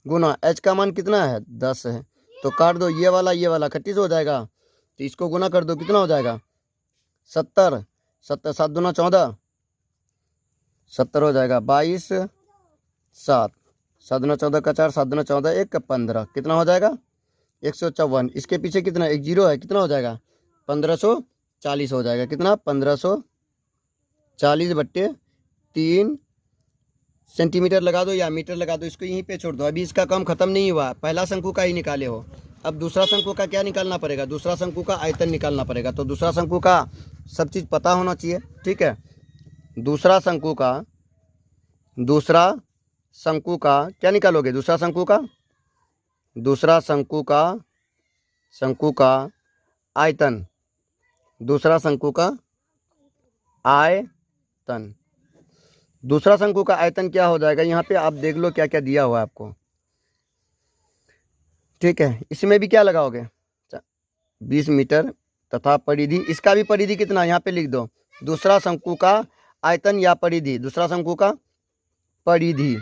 Speaker 1: गुना एच का मान कितना है 10 है। तो काट दो, ये वाला 38 हो जाएगा, तो इसको गुना कर दो, कितना हो जाएगा 70, 7 दूना 14, 70 हो जाएगा, 22 7, 7 दूना 14 का 4, 7 दूना 14 1 15, कितना हो जाएगा 154। इसके पीछे कितना एक जीरो है, कितना हो जाएगा 1540 हो जाएगा, कितना 1540/3 सेंटीमीटर लगा दो या मीटर लगा दो, इसको यहीं पे छोड़ दो। अभी इसका काम खत्म नहीं हुआ, पहला शंकु का ही निकाले हो। अब दूसरा शंकु का क्या निकालना पड़ेगा, दूसरा शंकु का आयतन निकालना पड़ेगा। तो दूसरा शंकु का सब चीज़ पता होना चाहिए, ठीक है। दूसरा शंकु का क्या निकालोगे, दूसरा शंकु का आयतन, दूसरा शंकु का आयतन, दूसरा शंकु का आयतन क्या हो जाएगा, यहाँ पे आप देख लो क्या क्या दिया हुआ है आपको, ठीक है। इसमें भी क्या लगाओगे 20 मीटर तथा परिधि, इसका भी परिधि कितना यहाँ पे लिख दो, दूसरा शंकु का आयतन या परिधि, दूसरा शंकु का परिधि,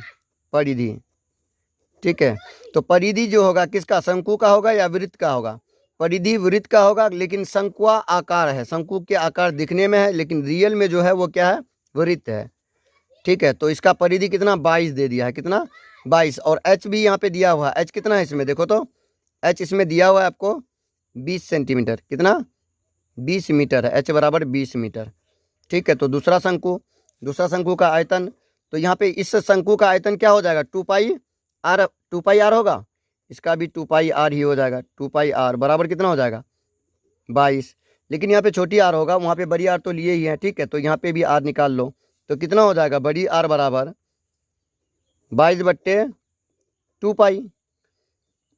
Speaker 1: ठीक है। तो परिधि जो होगा किसका, शंकु का होगा या वृत्त का होगा, परिधि वृत्त का होगा, लेकिन शंकुआ आकार है, शंकु के आकार दिखने में है, लेकिन रियल में जो है वो क्या है, वृत्त है, ठीक है। तो इसका परिधि कितना 22 दे दिया है, कितना 22, और एच भी यहाँ पे दिया हुआ है, एच कितना है इसमें देखो तो, एच इसमें दिया हुआ है आपको 20 सेंटीमीटर, कितना 20 मीटर है, एच बराबर 20 मीटर, ठीक है। तो दूसरा शंकु का आयतन, तो यहाँ पे इस शंकु का आयतन क्या हो जाएगा 2 पाई आर होगा, इसका भी 2 पाई आर ही हो जाएगा, 2 पाई आर बराबर कितना हो जाएगा 22। लेकिन यहाँ पे छोटी आर होगा, वहाँ पे बड़ी आर तो लिए ही है, ठीक है। तो यहाँ पे भी आर निकाल लो, तो कितना हो जाएगा, बड़ी आर बराबर 22/2 पाई।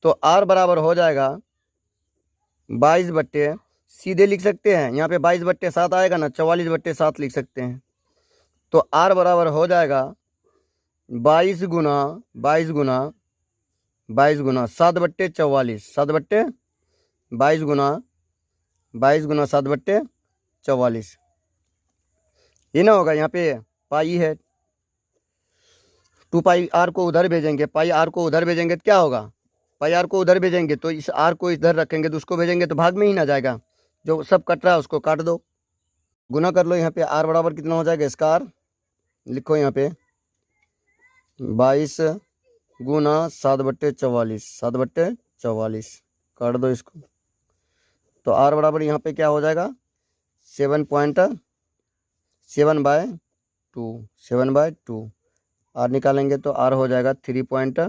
Speaker 1: तो आर बराबर हो जाएगा 22 सीधे लिख सकते हैं, यहाँ पे 22/7 आएगा ना, 44/7 लिख सकते हैं। तो आर बराबर हो जाएगा 22 गुना 7/44, 22 गुना 7/44, ये ना होगा, यहाँ पे पाई है, 2 पाई आर को उधर भेजेंगे, पाई आर को उधर भेजेंगे तो क्या होगा, पाई आर को उधर भेजेंगे तो इस आर को इधर रखेंगे, तो उसको भेजेंगे तो भाग में ही ना जाएगा, जो सब कट रहा है उसको काट दो, गुना कर लो। यहाँ पे आर बराबर कितना हो जाएगा, इसका आर लिखो यहाँ पे 22 गुना 7/44 काट दो इसको। तो आर बराबर यहाँ पे क्या हो जाएगा 7/2 आर निकालेंगे तो आर हो जाएगा 3.2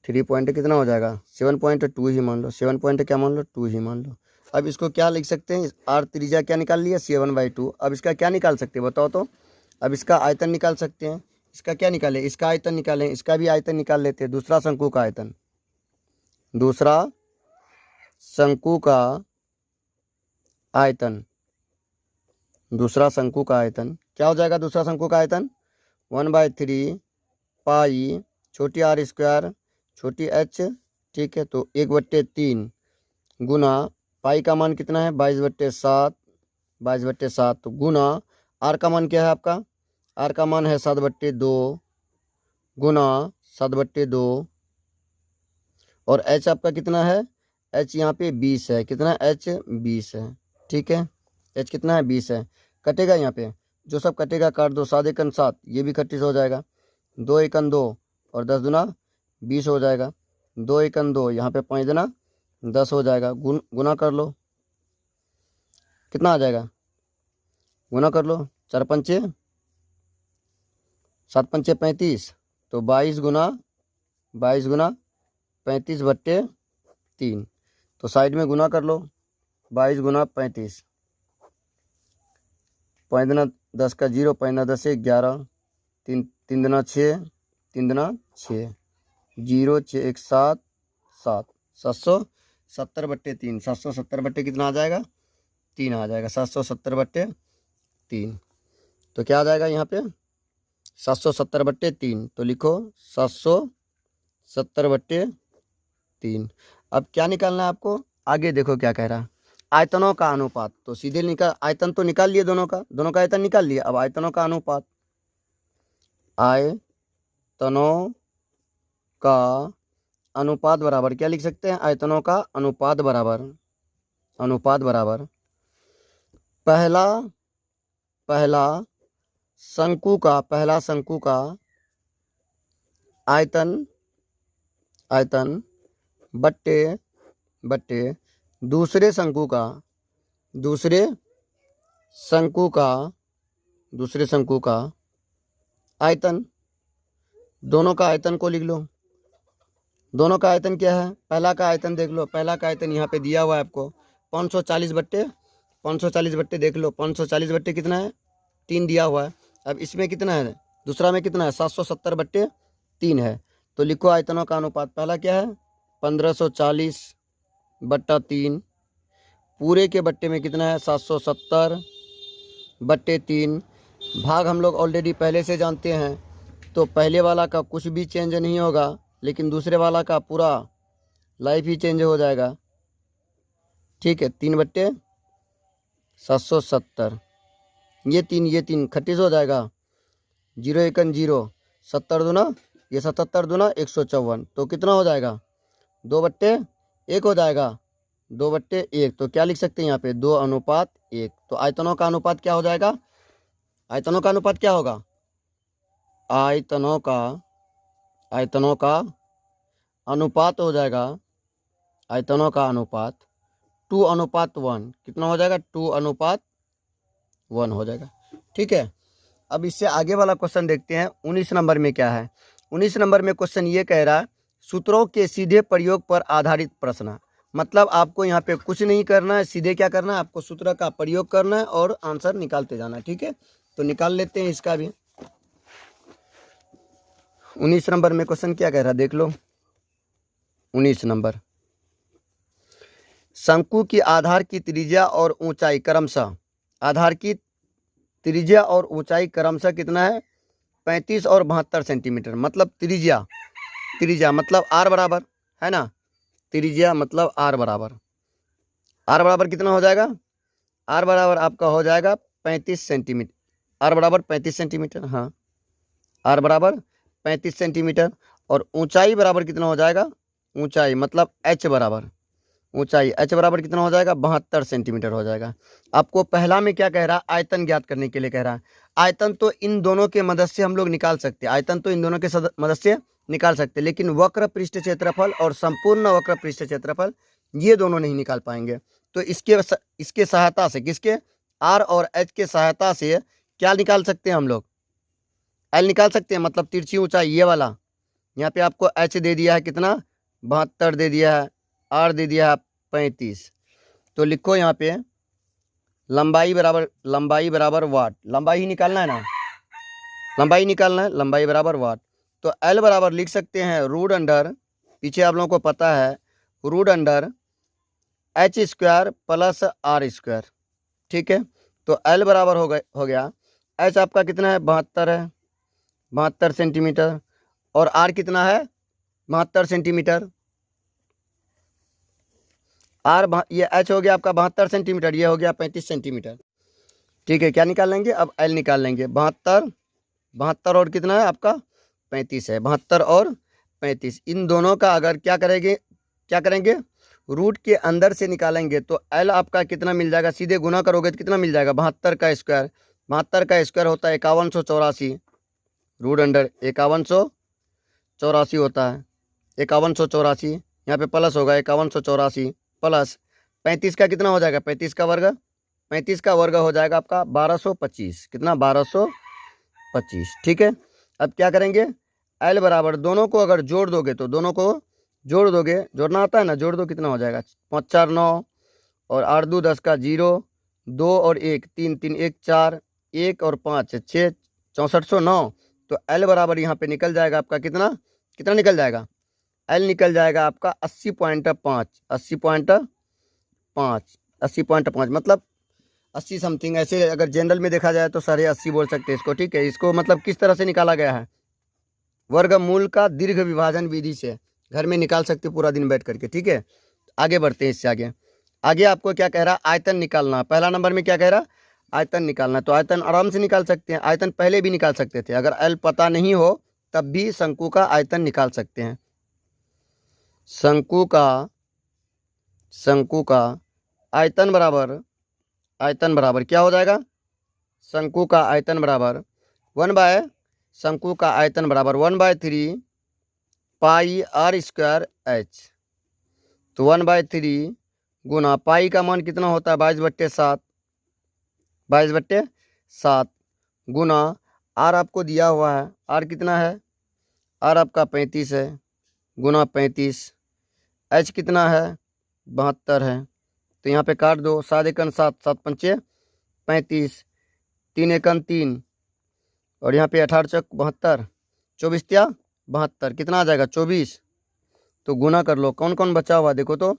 Speaker 1: 3 पॉइंट कितना हो जाएगा 7.2 ही मान लो, 7 पॉइंट क्या मान लो 2 ही मान लो। अब इसको क्या लिख सकते हैं, आर त्रिज्या क्या निकाल लिया 7/2। अब इसका क्या निकाल सकते हैं बताओ तो। अब इसका आयतन निकाल सकते हैं। इसका क्या निकालें, इसका आयतन निकालें, इसका भी आयतन निकाल लेते हैं, दूसरा शंकु का आयतन, दूसरा शंकु का आयतन, दूसरा शंकु का आयतन क्या हो जाएगा, दूसरा शंकु का आयतन 1/3 पाई छोटी आर स्क्वायर छोटी एच, ठीक है। तो 1/3 गुना पाई का मान कितना है 22/7, 22/7 तो गुना आर का मान क्या है आपका, आर का मान है 7/2 गुना 7/2 और एच आपका कितना है, एच यहाँ पे 20 है, कितना एच 20 है, ठीक है। एच कितना है 20 है, कटेगा यहाँ पे जो सब कटेगा काट दो, 7 एकन 7, ये भी 31 हो जाएगा, 2 एकन 2 और 10 दुना 20 हो जाएगा, 2 एकन 2 यहाँ पे 5 दुना 10 हो जाएगा। गुना कर लो, कितना आ जाएगा, गुना कर लो, 4 पंचे 7 पंचे 35, तो 22 गुना 35/3, तो साइड में गुना कर लो, 22 गुना 35, 5 दुना 10 का 0, 5 दुना 10 11, 3 दुना 6, 3 दुना 6, 0 6 1 7 7, 770/3, 770 कितना आ जाएगा 3 आ जाएगा, 770/3, तो क्या आ जाएगा यहाँ पे 770/3, तो लिखो 770/3। अब क्या निकालना है आपको, आगे देखो क्या कह रहा है, आयतनों का अनुपात, तो सीधे निकाल, आयतन तो निकाल लिए दोनों का आयतन निकाल लिया, अब आयतनों का अनुपात, आयतनों का अनुपात बराबर क्या लिख सकते हैं, आयतनों का अनुपात बराबर पहला शंकु का आयतन बट्टे दूसरे शंकु का आयतन, दोनों का आयतन को लिख लो। दोनों का आयतन क्या है, पहला का आयतन देख लो, पहला का आयतन यहाँ पे दिया हुआ है आपको 540/540 देख लो, 540 कितना है 3 दिया हुआ है। अब इसमें कितना है, दूसरा में कितना है 770/3 है, तो लिखो आयतनों का अनुपात, पहला क्या है 1540/3, पूरे के बट्टे में कितना है 770/3, भाग हम लोग ऑलरेडी पहले से जानते हैं, तो पहले वाला का कुछ भी चेंज नहीं होगा, लेकिन दूसरे वाला का पूरा लाइफ ही चेंज हो जाएगा, ठीक है। 3/770, ये 3 38 हो जाएगा, 0 एकन 0, 70 दुना ये 77 दुना 154, तो कितना हो जाएगा 2/1 हो जाएगा, 2/1, तो क्या लिख सकते हैं यहाँ पे 2:1। तो आयतनों का अनुपात क्या हो जाएगा, आयतनों का अनुपात क्या होगा, आयतनों का अनुपात हो जाएगा, आयतनों का अनुपात 2:1, कितना हो जाएगा 2:1 हो जाएगा, ठीक है। अब इससे आगे वाला क्वेश्चन देखते हैं, 19 नंबर में क्या है। 19 नंबर में क्वेश्चन ये कह रहा है, सूत्रों के सीधे प्रयोग पर आधारित प्रश्न, मतलब आपको यहाँ पे कुछ नहीं करना है, सीधे क्या करना है, आपको सूत्र का प्रयोग करना है और आंसर निकालते जाना है, ठीक है। तो निकाल लेते हैं इसका भी। 19 नंबर में क्वेश्चन क्या कह रहा है देख लो। 19 नंबर, शंकु की आधार की त्रिज्या और ऊंचाई क्रमशः, आधार की त्रिज्या और ऊंचाई क्रमशः कितना है 35 और 72 सेंटीमीटर, मतलब त्रिज्या मतलब आर बराबर है ना, त्रिज्या मतलब आर बराबर कितना हो जाएगा, आर बराबर आपका हो जाएगा 35 सेंटीमीटर, आर बराबर 35 सेंटीमीटर, हाँ आर बराबर 35 सेंटीमीटर, और ऊंचाई बराबर कितना हो जाएगा, ऊंचाई मतलब एच बराबर, ऊंचाई एच बराबर कितना हो जाएगा 72 सेंटीमीटर हो जाएगा। आपको पहला में क्या कह रहा है, आयतन ज्ञात करने के लिए कह रहा है। आयतन तो इन दोनों के मदद से हम लोग निकाल सकते हैं, आयतन तो इन दोनों के मदद से निकाल सकते हैं, लेकिन वक्र पृष्ठ क्षेत्रफल और संपूर्ण वक्र पृष्ठ क्षेत्रफल ये दोनों नहीं निकाल पाएंगे। तो इसके सहायता से, किसके, आर और एच के सहायता से क्या निकाल सकते हैं हम लोग, एल निकाल सकते हैं, मतलब तिरछी ऊंचाई ये वाला यहाँ पे आपको h दे दिया है कितना, 72 दे दिया है, r दे दिया है 35। तो लिखो यहाँ पे लंबाई बराबर वाट, लंबाई ही निकालना है ना, लंबाई निकालना है, लंबाई बराबर वाट। तो L बराबर लिख सकते हैं रूट अंडर, पीछे आप लोगों को पता है, root under h² plus r²। ठीक है, तो L बराबर हो गया h आपका कितना है, 72 है, 72 सेंटीमीटर, और r कितना है, 72 सेंटीमीटर। ये h हो गया आपका 72 सेंटीमीटर, ये हो गया 35 सेंटीमीटर। ठीक है, क्या निकाल लेंगे अब, L निकाल लेंगे। 72 और कितना है आपका 35 है, 72 और 35, इन दोनों का अगर क्या करेंगे रूट के अंदर से निकालेंगे तो L आपका कितना मिल जाएगा, सीधे गुना करोगे तो कितना मिल जाएगा, 72 का स्क्वायर, 72 का स्क्वायर होता है 5184, रूट अंडर 5184 होता है, 5184, यहाँ पे प्लस होगा 5184 प्लस 35 का कितना हो जाएगा, 35 का वर्ग, 35 का वर्ग हो जाएगा आपका 1225, कितना 1225। ठीक है, अब क्या करेंगे, L बराबर दोनों को अगर जोड़ दोगे तो दोनों को जोड़ दोगे, जोड़ना आता है ना, जोड़ दो, कितना हो जाएगा 5 4 9, और 8 2 10 का 0, 2 और 1 3 3 1 4, 1 और 5 6 6409। तो L बराबर यहाँ पे निकल जाएगा आपका कितना, कितना निकल जाएगा, L निकल जाएगा आपका 80.5, 80.5 मतलब 80 समथिंग। ऐसे अगर जनरल में देखा जाए तो 80.5 बोल सकते हैं इसको। ठीक है, इसको मतलब किस तरह से निकाला गया है, वर्गमूल का दीर्घ विभाजन विधि से, घर में निकाल सकते पूरा दिन बैठ करके। ठीक है, आगे बढ़ते हैं इससे आगे आपको क्या कह रहा है, आयतन निकालना। पहला नंबर में क्या कह रहा, आयतन निकालना। तो आयतन आराम से निकाल सकते हैं, आयतन पहले भी निकाल सकते थे, अगर L पता नहीं हो तब भी शंकु का आयतन निकाल सकते हैं। शंकु का आयतन बराबर क्या हो जाएगा, शंकु का आयतन बराबर 1/3 पाई r² h। तो 1/3 गुना पाई का मान कितना होता है, 22/7 गुना r आपको दिया हुआ है, r कितना है, r आपका 35 है, गुना 35, h कितना है 72 है। तो यहाँ पे काट दो, 7 एकन 7, 7 पंचे 35, 3 एकन 3, और यहाँ पे 18 चौक 72, 24 त्या 72, कितना आ जाएगा 24। तो गुना कर लो, कौन कौन बचा हुआ है देखो तो,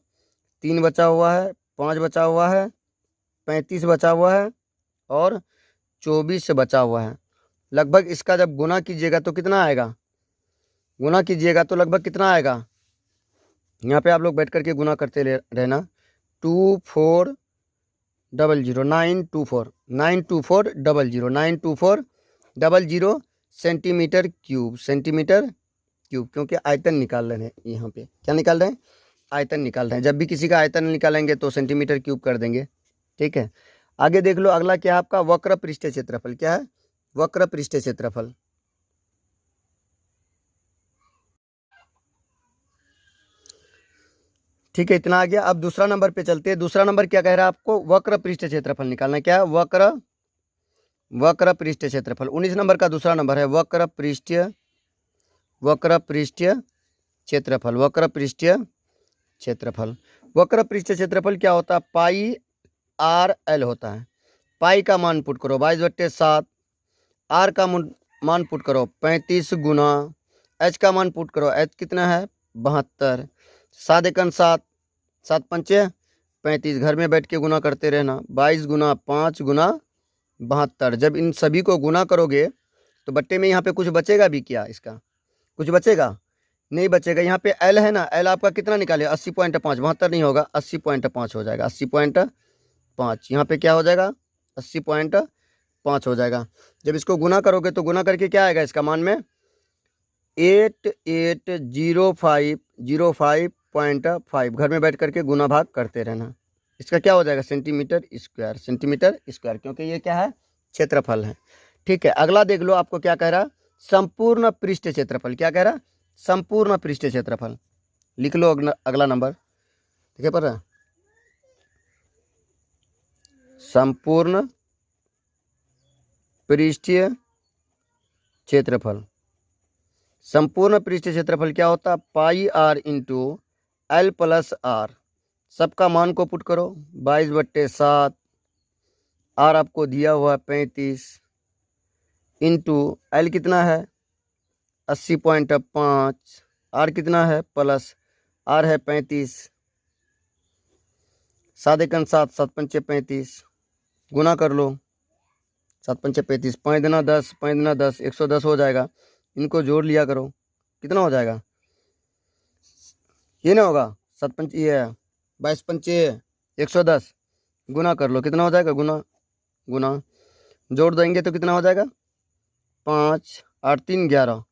Speaker 1: 3 बचा हुआ है, 5 बचा हुआ है, 35 बचा हुआ है, और 24 बचा हुआ है। लगभग इसका जब गुना कीजिएगा तो कितना आएगा, गुना कीजिएगा तो लगभग कितना आएगा, यहाँ पे आप लोग बैठ करके गुना करते रहना, 92400 सेंटीमीटर क्यूब, क्योंकि आयतन निकाल रहे हैं, यहाँ पे क्या निकाल रहे हैं, आयतन निकाल रहे हैं। जब भी किसी का आयतन निकालेंगे तो सेंटीमीटर क्यूब कर देंगे। ठीक है, आगे देख लो, अगला क्या है आपका, वक्र पृष्ठ क्षेत्रफल। क्या है, वक्र पृष्ठ क्षेत्रफल। ठीक है, इतना आ गया। अब दूसरा नंबर पे चलते हैं। दूसरा नंबर क्या कह रहा है आपको, वक्र पृष्ठ क्षेत्रफल निकालना। क्या है, वक्र पृष्ठ क्षेत्रफल। 19 नंबर का दूसरा नंबर है वक्र पृष्ठ क्षेत्रफल। वक्र पृष्ठ क्षेत्रफल क्या होता है, पाई r/l होता है। पाई का मान पुट करो 22/7, r का मान पुट करो 35 गुना, h का मान पुट करो, h कितना है 72, 7 एकन 7, 7 पंचे 35, घर में बैठ के गुना करते रहना, 22 गुना 5 गुना 72। जब इन सभी को गुना करोगे तो बट्टे में यहाँ पे कुछ बचेगा भी क्या, इसका कुछ बचेगा नहीं बचेगा। यहाँ पे L है ना, L आपका कितना निकाले 80.5, 72 नहीं होगा, 80.5 हो जाएगा, 80.5। यहाँ पे क्या हो जाएगा 80.5 हो जाएगा। जब इसको गुना करोगे तो गुना करके क्या आएगा, इसका मान में 880505.5, घर में बैठ करके गुना भाग करते रहना। इसका क्या हो जाएगा सेंटीमीटर स्क्वायर, क्योंकि ये क्या है क्षेत्रफल है। ठीक है, अगला देख लो, आपको क्या कह रहा, संपूर्ण पृष्ठ क्षेत्रफल। क्या कह रहा, संपूर्ण पृष्ठ क्षेत्रफल। लिख लो अगला नंबर, ठीक है, पर संपूर्ण पृष्ठीय क्षेत्रफल। संपूर्ण पृष्ठ क्षेत्रफल क्या होता है, pi R into L plus R. सबका मान को पुट करो, 22/7, आर आपको दिया हुआ है 35, इंटू एल कितना है 80.5, आर कितना है प्लस आर है 35, 7 7 पंचे 35, गुना कर लो, 7 पंचे 35, 5 दूना 10, 5 दूना 10, 110 हो जाएगा। इनको जोड़ लिया करो, कितना हो जाएगा, ये ना होगा 7 पंचे ये 22 पंचे 110, गुना कर लो, कितना हो जाएगा, गुना गुना जोड़ देंगे तो कितना हो जाएगा, 5 8 3 11,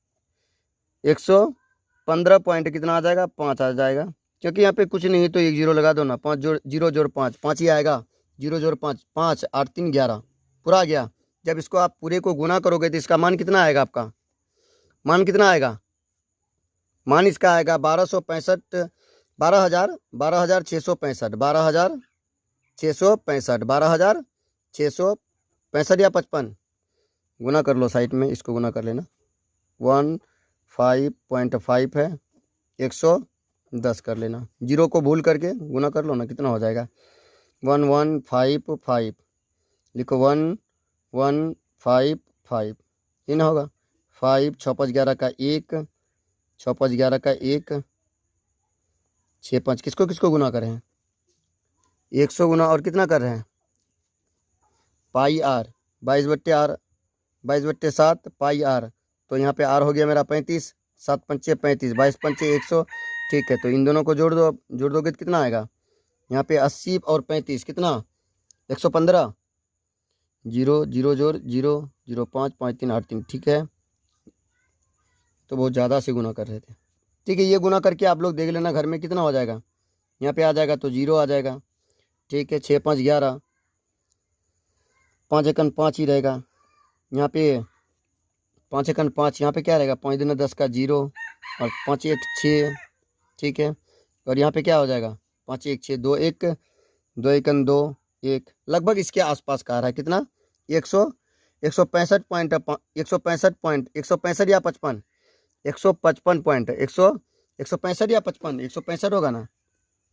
Speaker 1: 115 पॉइंट कितना आ जाएगा, 5 आ जाएगा। क्योंकि यहाँ पे कुछ नहीं तो एक जीरो लगा दो ना, 5 जोड़ 0 जोड़ 5 5 ही आएगा, 0 जोड़ 5 5, 8 3 11 पूरा आ गया। जब इसको आप पूरे को गुना करोगे तो इसका मान कितना आएगा, आपका मान कितना आएगा, मान इसका आएगा 1265, 12,000, 12,665, 12,665, 12,665 या 55, गुना कर लो, साइड में इसको गुना कर लेना, 15.5 है, 110 कर लेना, जीरो को भूल करके गुना कर लो ना, कितना हो जाएगा, 1155, लिखो 1155, ये ना होगा 5 6 5 11 का 1, 6 5 11 का 1, 6 5 किसको किसको गुना कर रहे हैं, 100 गुना और कितना कर रहे हैं, पाई आर 22/8, 22/7 पाई आर, तो यहाँ पे आर हो गया मेरा 35, 7 पंचे 35, 22 पंचे 100, ठीक है। तो इन दोनों को जोड़ दो, जोड़ दोगे तो कितना आएगा, यहाँ पे 80 और 35 कितना 115, 0 0 जोड़ 0 0 5 5 3 8 3, ठीक है। तो बहुत ज़्यादा से गुना कर रहे थे, ठीक है। ये गुना करके आप लोग देख लेना घर में कितना हो जाएगा, यहाँ पे आ जाएगा तो 0 आ जाएगा, ठीक है। 6 5 11, 5 एकन 5 ही रहेगा, यहाँ पे 5 एकन 5, यहाँ पे क्या रहेगा, 5 दूना 10 का 0 और 5 1 6, ठीक है। और यहाँ पे क्या हो जाएगा, 5 1 6, 2 1, 2 एकन 2 1, लगभग इसके आसपास का आ रहा है कितना, 165 पॉइंट, 165 पॉइंट, 165 या 55, 155 पॉइंट, 165 या 55, 165 होगा ना,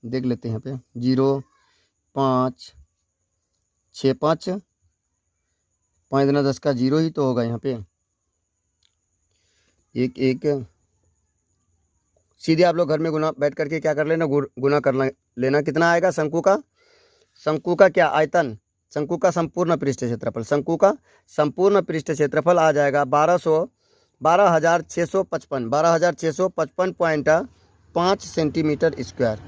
Speaker 1: देख लेते हैं यहाँ पे, 0 5 6 5, 5 दूना 10 का 0 ही तो होगा यहाँ पे, 1 1, सीधे आप लोग घर में गुना बैठ करके क्या कर लेना, गुना कर लेना, कितना आएगा, शंकु का क्या आयतन, शंकु का संपूर्ण पृष्ठ क्षेत्रफल, शंकु का संपूर्ण पृष्ठ क्षेत्रफल आ जाएगा 12,655, 12,655.5 सेंटीमीटर स्क्वायर,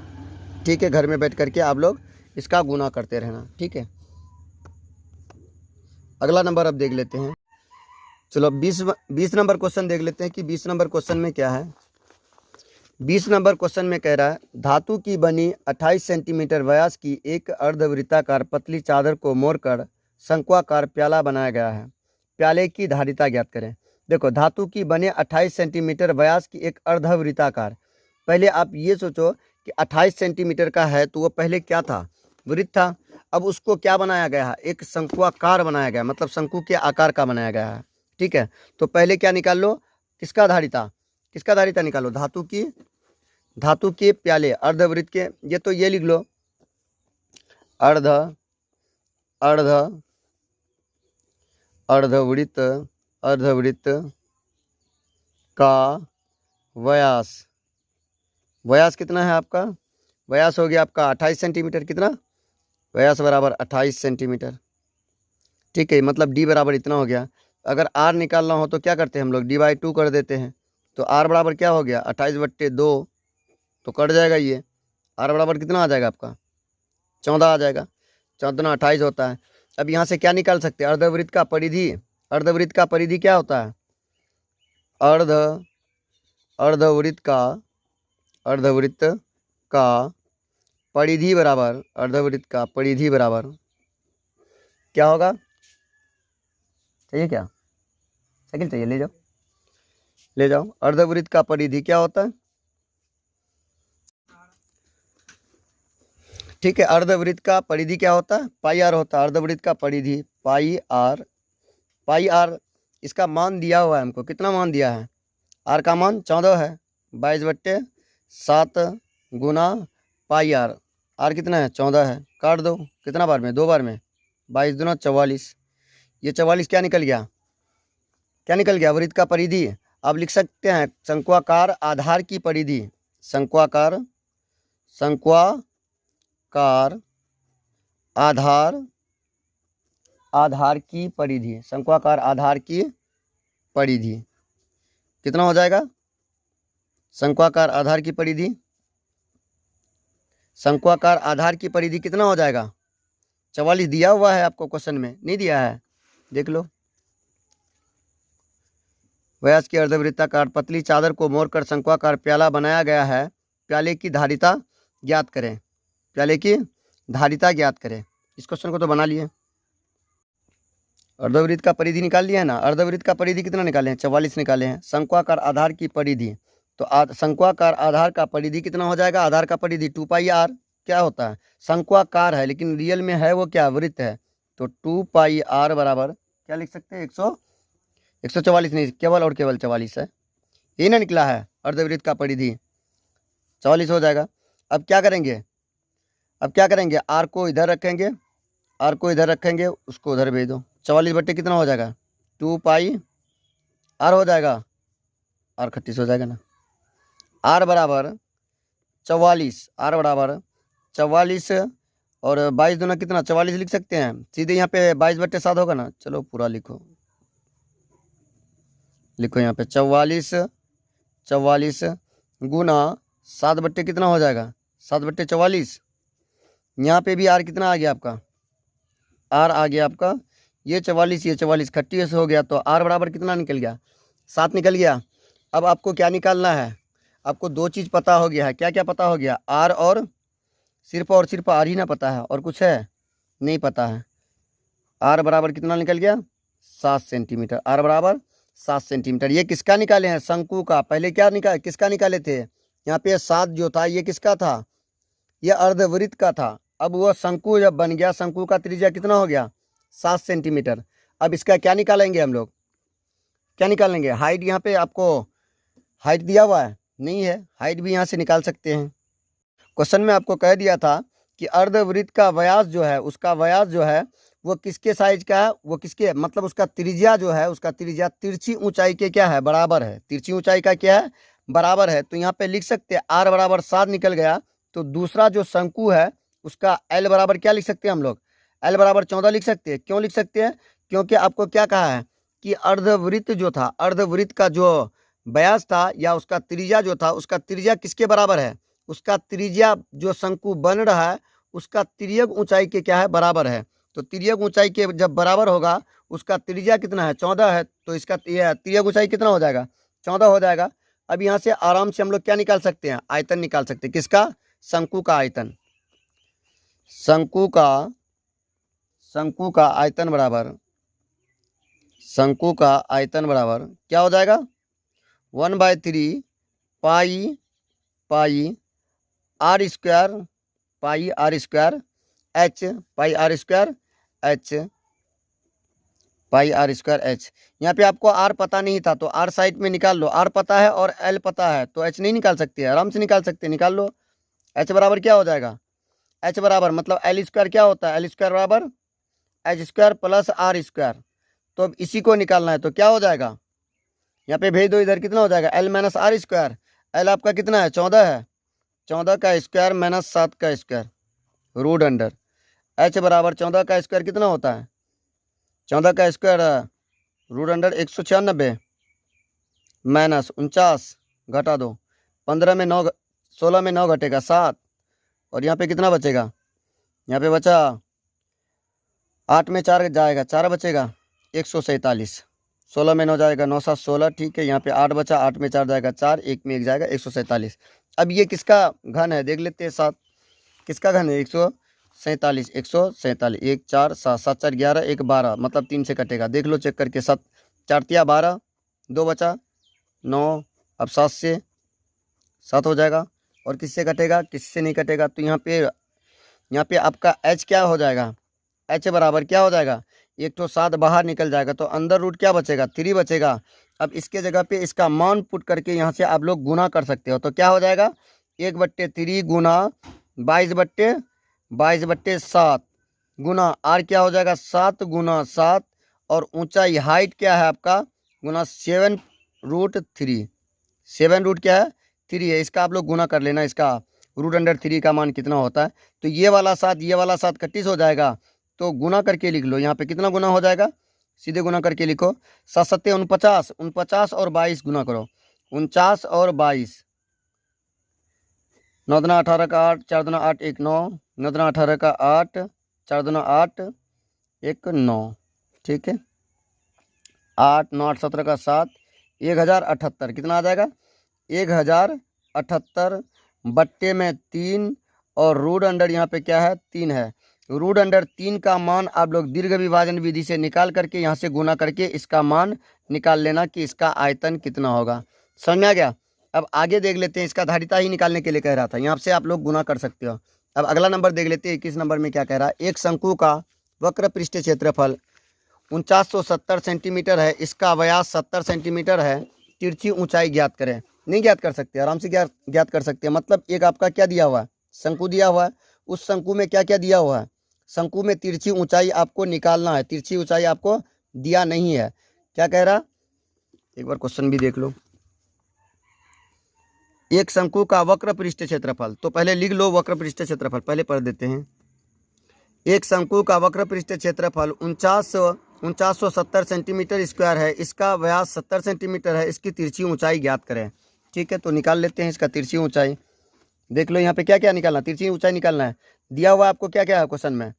Speaker 1: ठीक है। घर में बैठ करके आप लोग इसका गुना करते रहना, ठीक है। अगला नंबर अब देख लेते हैं, चलो 20 नंबर क्वेश्चन देख लेते हैं कि 20 नंबर क्वेश्चन में क्या है। 20 नंबर क्वेश्चन में कह रहा है, धातु की बनी 28 सेंटीमीटर व्यास की एक अर्धवृत्ताकार पतली चादर को मोड़कर शंक्वाकार प्याला बनाया गया है, प्याले की धारिता ज्ञात करें। देखो, धातु की बने 28 सेंटीमीटर व्यास की एक अर्धवृत्ताकार, पहले आप ये सोचो कि 28 सेंटीमीटर का है तो वो पहले क्या था, वृत्त था। अब उसको क्या बनाया गया है, एक शंक्वाकार बनाया गया, मतलब शंकु के आकार का बनाया गया है, ठीक है। तो पहले क्या निकाल लो, किसका धारिता निकालो, धातु के प्याले अर्धवृत्त के, ये तो ये लिख लो, अर्धवृत्त का व्यास कितना है आपका, व्यास हो गया आपका 28 सेंटीमीटर, कितना व्यास बराबर 28 सेंटीमीटर, ठीक है। मतलब डी बराबर इतना हो गया। अगर आर निकालना हो तो क्या करते हैं हम लोग, डी/2 कर देते हैं, तो आर बराबर क्या हो गया, 28/2, तो कट जाएगा ये, आर बराबर कितना आ जाएगा आपका 14 आ जाएगा, 14 28 होता है। अब यहाँ से क्या निकाल सकते हैं, अर्धवृत्त का परिधि, अर्धवृत्त का परिधि क्या होता है, अर्धवृत्त का परिधि बराबर, अर्धवृत्त का परिधि बराबर क्या होगा, चाहिए क्या, साइकिल चाहिए, ले जाओ। अर्धवृत्त का परिधि क्या होता है, ठीक है। अर्धवृत्त का परिधि क्या होता है, पाई आर होता है। अर्धवृत्त का परिधि पाई आर, इसका मान दिया हुआ है हमको, कितना मान दिया है, आर का मान 14 है, 22/7 गुना पाई आर। आर कितना है? 14 है। काट दो, कितना बार में? 2 बार में। 22 दूना 44। ये 44 क्या निकल गया? क्या निकल गया? वृत्त का परिधि। अब लिख सकते हैं शंक्वाकार आधार की परिधि। शंक्वाकार आधार की परिधि। शंक्वाकार आधार की परिधि कितना हो जाएगा? शंक्वाकार आधार की परिधि, शंक्वाकार आधार की परिधि कितना हो जाएगा? 44 दिया हुआ है आपको क्वेश्चन में, नहीं दिया है? देख लो। व्यास की अर्धवृत्ताकार पतली चादर को मोड़कर शंक्वाकार प्याला बनाया गया है। प्याले की धारिता ज्ञात करें। प्याले की धारिता ज्ञात करें। इस क्वेश्चन को तो बना लिए। अर्धवृत्त का परिधि निकाल लिया है ना। अर्धवृत्त का परिधि कितना निकाले हैं? 44 निकाले हैं। शंक्वाकार आधार की परिधि, तो शंक्वाकार आधार का परिधि कितना हो जाएगा? आधार का परिधि 2πr क्या होता है? शंक्वाकार है लेकिन रियल में है वो क्या? वृत्त है। तो 2πr बराबर क्या लिख सकते हैं? 144 नहीं, केवल और केवल 44 है। यही ना निकला है अर्धवृत्त का परिधि, 44 हो जाएगा। अब क्या करेंगे? आर को इधर रखेंगे, उसको उधर भेज दो। 44 बट्टे कितना हो जाएगा? 2πr हो जाएगा। आर 38 हो जाएगा ना। आर बराबर 44, आर बराबर 44 और 22 दूना कितना? 44 लिख सकते हैं सीधे। यहाँ पे 22/7 होगा ना। चलो पूरा लिखो यहाँ पे 44 गुना 7 बट्टे कितना हो जाएगा? 7/44। यहाँ पे भी आर कितना आ गया आपका? आर आ गया आपका ये 44 खट्टी से हो गया। तो आर बराबर कितना निकल गया? 7 निकल गया। अब आपको क्या निकालना है? आपको 2 चीज़ पता हो गया है। क्या क्या पता हो गया? आर और सिर्फ आर ही ना पता है, और कुछ है नहीं पता है। आर बराबर कितना निकल गया? 7 सेंटीमीटर। आर बराबर 7 सेंटीमीटर। ये किसका निकाले हैं? शंकु का। पहले क्या किसका निकाले थे? यहाँ पे 7 जो था ये किसका था? ये अर्धवृत्त का था। अब वो शंकु जब बन गया, शंकु का त्रिज्या कितना हो गया? 7 सेंटीमीटर। अब इसका क्या निकालेंगे हम लोग? क्या निकालेंगे? हाइट। यहाँ पे आपको हाइट दिया हुआ है नहीं है? हाइट भी यहाँ से निकाल सकते हैं। क्वेश्चन में आपको कह दिया था कि अर्धवृत्त का व्यास जो है, उसका व्यास जो है वो किसके साइज का है? वो किसके, मतलब उसका त्रिज्या जो है, उसका त्रिज्या तिरछी ऊंचाई के क्या है? बराबर है। तिरछी ऊंचाई का क्या है? बराबर है। तो यहाँ पे लिख सकते हैं आर बराबर 7 निकल गया। तो दूसरा जो शंकु है उसका एल बराबर क्या लिख सकते हैं हम लोग? एल बराबर 14 लिख सकते हैं। क्यों लिख सकते हैं? क्योंकि आपको क्या कहा है कि अर्धवृत्त जो था, अर्धवृत्त का जो व्यास था या उसका त्रिज्या जो था, उसका त्रिज्या किसके बराबर है? उसका त्रिज्या जो शंकु बन रहा है उसका तिर्यक ऊंचाई के क्या है? बराबर है। तो तिर्यक ऊंचाई के जब बराबर होगा, उसका त्रिज्या कितना है? 14 है। तो इसका तिर्यक ऊंचाई कितना हो जाएगा? 14 हो जाएगा। अब यहाँ से आराम से हम लोग क्या निकाल सकते हैं? आयतन निकाल सकते हैं। किसका? शंकु का आयतन। शंकु का आयतन बराबर क्या हो जाएगा? 1/3 पाई आर स्क्वायर एच। यहाँ पे आपको आर पता नहीं था तो आर साइड में निकाल लो। आर पता है और एल पता है तो एच नहीं निकाल सकते? आराम से निकाल सकते, निकाल लो। एच बराबर क्या हो जाएगा? एच बराबर मतलब एल स्क्वायर क्या होता है? एल स्क्वायर बराबर H square plus R square. तो अब इसी को निकालना है तो क्या हो जाएगा? यहाँ पे भेज दो, इधर कितना हो जाएगा? L minus R square. L आपका कितना है? 14 है। 14 का स्क्वायर माइनस 7 का स्क्वायर रूट अंडर। एच बराबर 14 का स्क्वायर कितना होता है? 14 का स्क्वायर रूट अंडर 196 माइनस 49 घटा दो। 15 में 9, 16 में 9 घटेगा 7। और यहाँ पे कितना बचेगा? यहाँ पे बचा 8 में 4 जाएगा, 4 बचेगा 147। 16 में 9 जाएगा, 9 7 16। ठीक है, यहाँ पे 8 बचा, 8 में 4 जाएगा 4, 1 में 1 जाएगा 147। अब ये किसका घन है देख लेते हैं। 7 किसका घन है? 147। 1 4 7 7 4 11 1 12 मतलब 3 से कटेगा। देख लो चेक करके। 7 4 तिया 12, 2 बचा 9। अब 7 से 7 हो जाएगा। और किससे कटेगा? किससे नहीं कटेगा। तो यहाँ पे आपका एच क्या हो जाएगा? एच बराबर क्या हो जाएगा? 1 तो 7 बाहर निकल जाएगा तो अंदर रूट क्या बचेगा? 3 बचेगा। अब इसके जगह पे इसका मान पुट करके यहाँ से आप लोग गुना कर सकते हो। तो क्या हो जाएगा 1/3 गुना 22/7 गुना आर क्या हो जाएगा 7 गुना 7 और ऊंचाई हाइट क्या है आपका गुना 7√3। 7 रूट क्या है 3 है, इसका आप लोग गुना कर लेना, इसका √3 का मान कितना होता है। तो ये वाला 7 ये वाला 7 31 हो जाएगा, तो गुना करके लिख लो। यहाँ पे कितना गुना हो जाएगा, सीधे गुना करके लिखो। 7 7 49, 49 और 22 गुना करो। 49 और 22, 9 दूना 18 का 8, 4 दूना 8 1 9, 9 दूना 18 का 8, 4 दूना 8 1 9, ठीक है। 8 9 8 17 का 7, 1078 कितना आ जाएगा 1078 बट्टे में 3 और रूट अंडर यहाँ पे क्या है 3 है। √3 का मान आप लोग दीर्घ विभाजन विधि से निकाल करके यहाँ से गुना करके इसका मान निकाल लेना कि इसका आयतन कितना होगा। समझ में आ गया। अब आगे देख लेते हैं, इसका धारिता ही निकालने के लिए कह रहा था, यहाँ से आप लोग गुना कर सकते हो। अब अगला नंबर देख लेते हैं, 21 नंबर में क्या कह रहा है। एक शंकु का वक्र पृष्ठ क्षेत्रफल 4970 सेंटीमीटर है, इसका व्यास 70 सेंटीमीटर है, तिरछी ऊंचाई ज्ञात करें। नहीं ज्ञात कर सकते, आराम से ज्ञात कर सकते हैं। मतलब एक आपका क्या दिया हुआ है शंकु दिया हुआ है, उस शंकु में क्या क्या दिया हुआ है, शंकु में तिरछी ऊंचाई आपको निकालना है। तिरछी ऊंचाई आपको दिया नहीं है, क्या कह रहा, एक बार क्वेश्चन भी देख लो। एक शंकु का वक्र पृष्ठ क्षेत्रफल, तो पहले लिख लो वक्र पृष्ठ क्षेत्रफल, पहले पढ़ देते हैं। एक शंकु का वक्र पृष्ठ क्षेत्रफल 4970 सेंटीमीटर स्क्वायर है, इसका व्यास 70 सेंटीमीटर है, इसकी तिरछी ऊंचाई ज्ञात करें। ठीक है, तो निकाल लेते हैं इसका तिरछी ऊंचाई। देख लो यहाँ पे क्या क्या निकालना, तिरछी ऊंचाई निकालना है। दिया हुआ है आपको क्या क्या है क्वेश्चन में,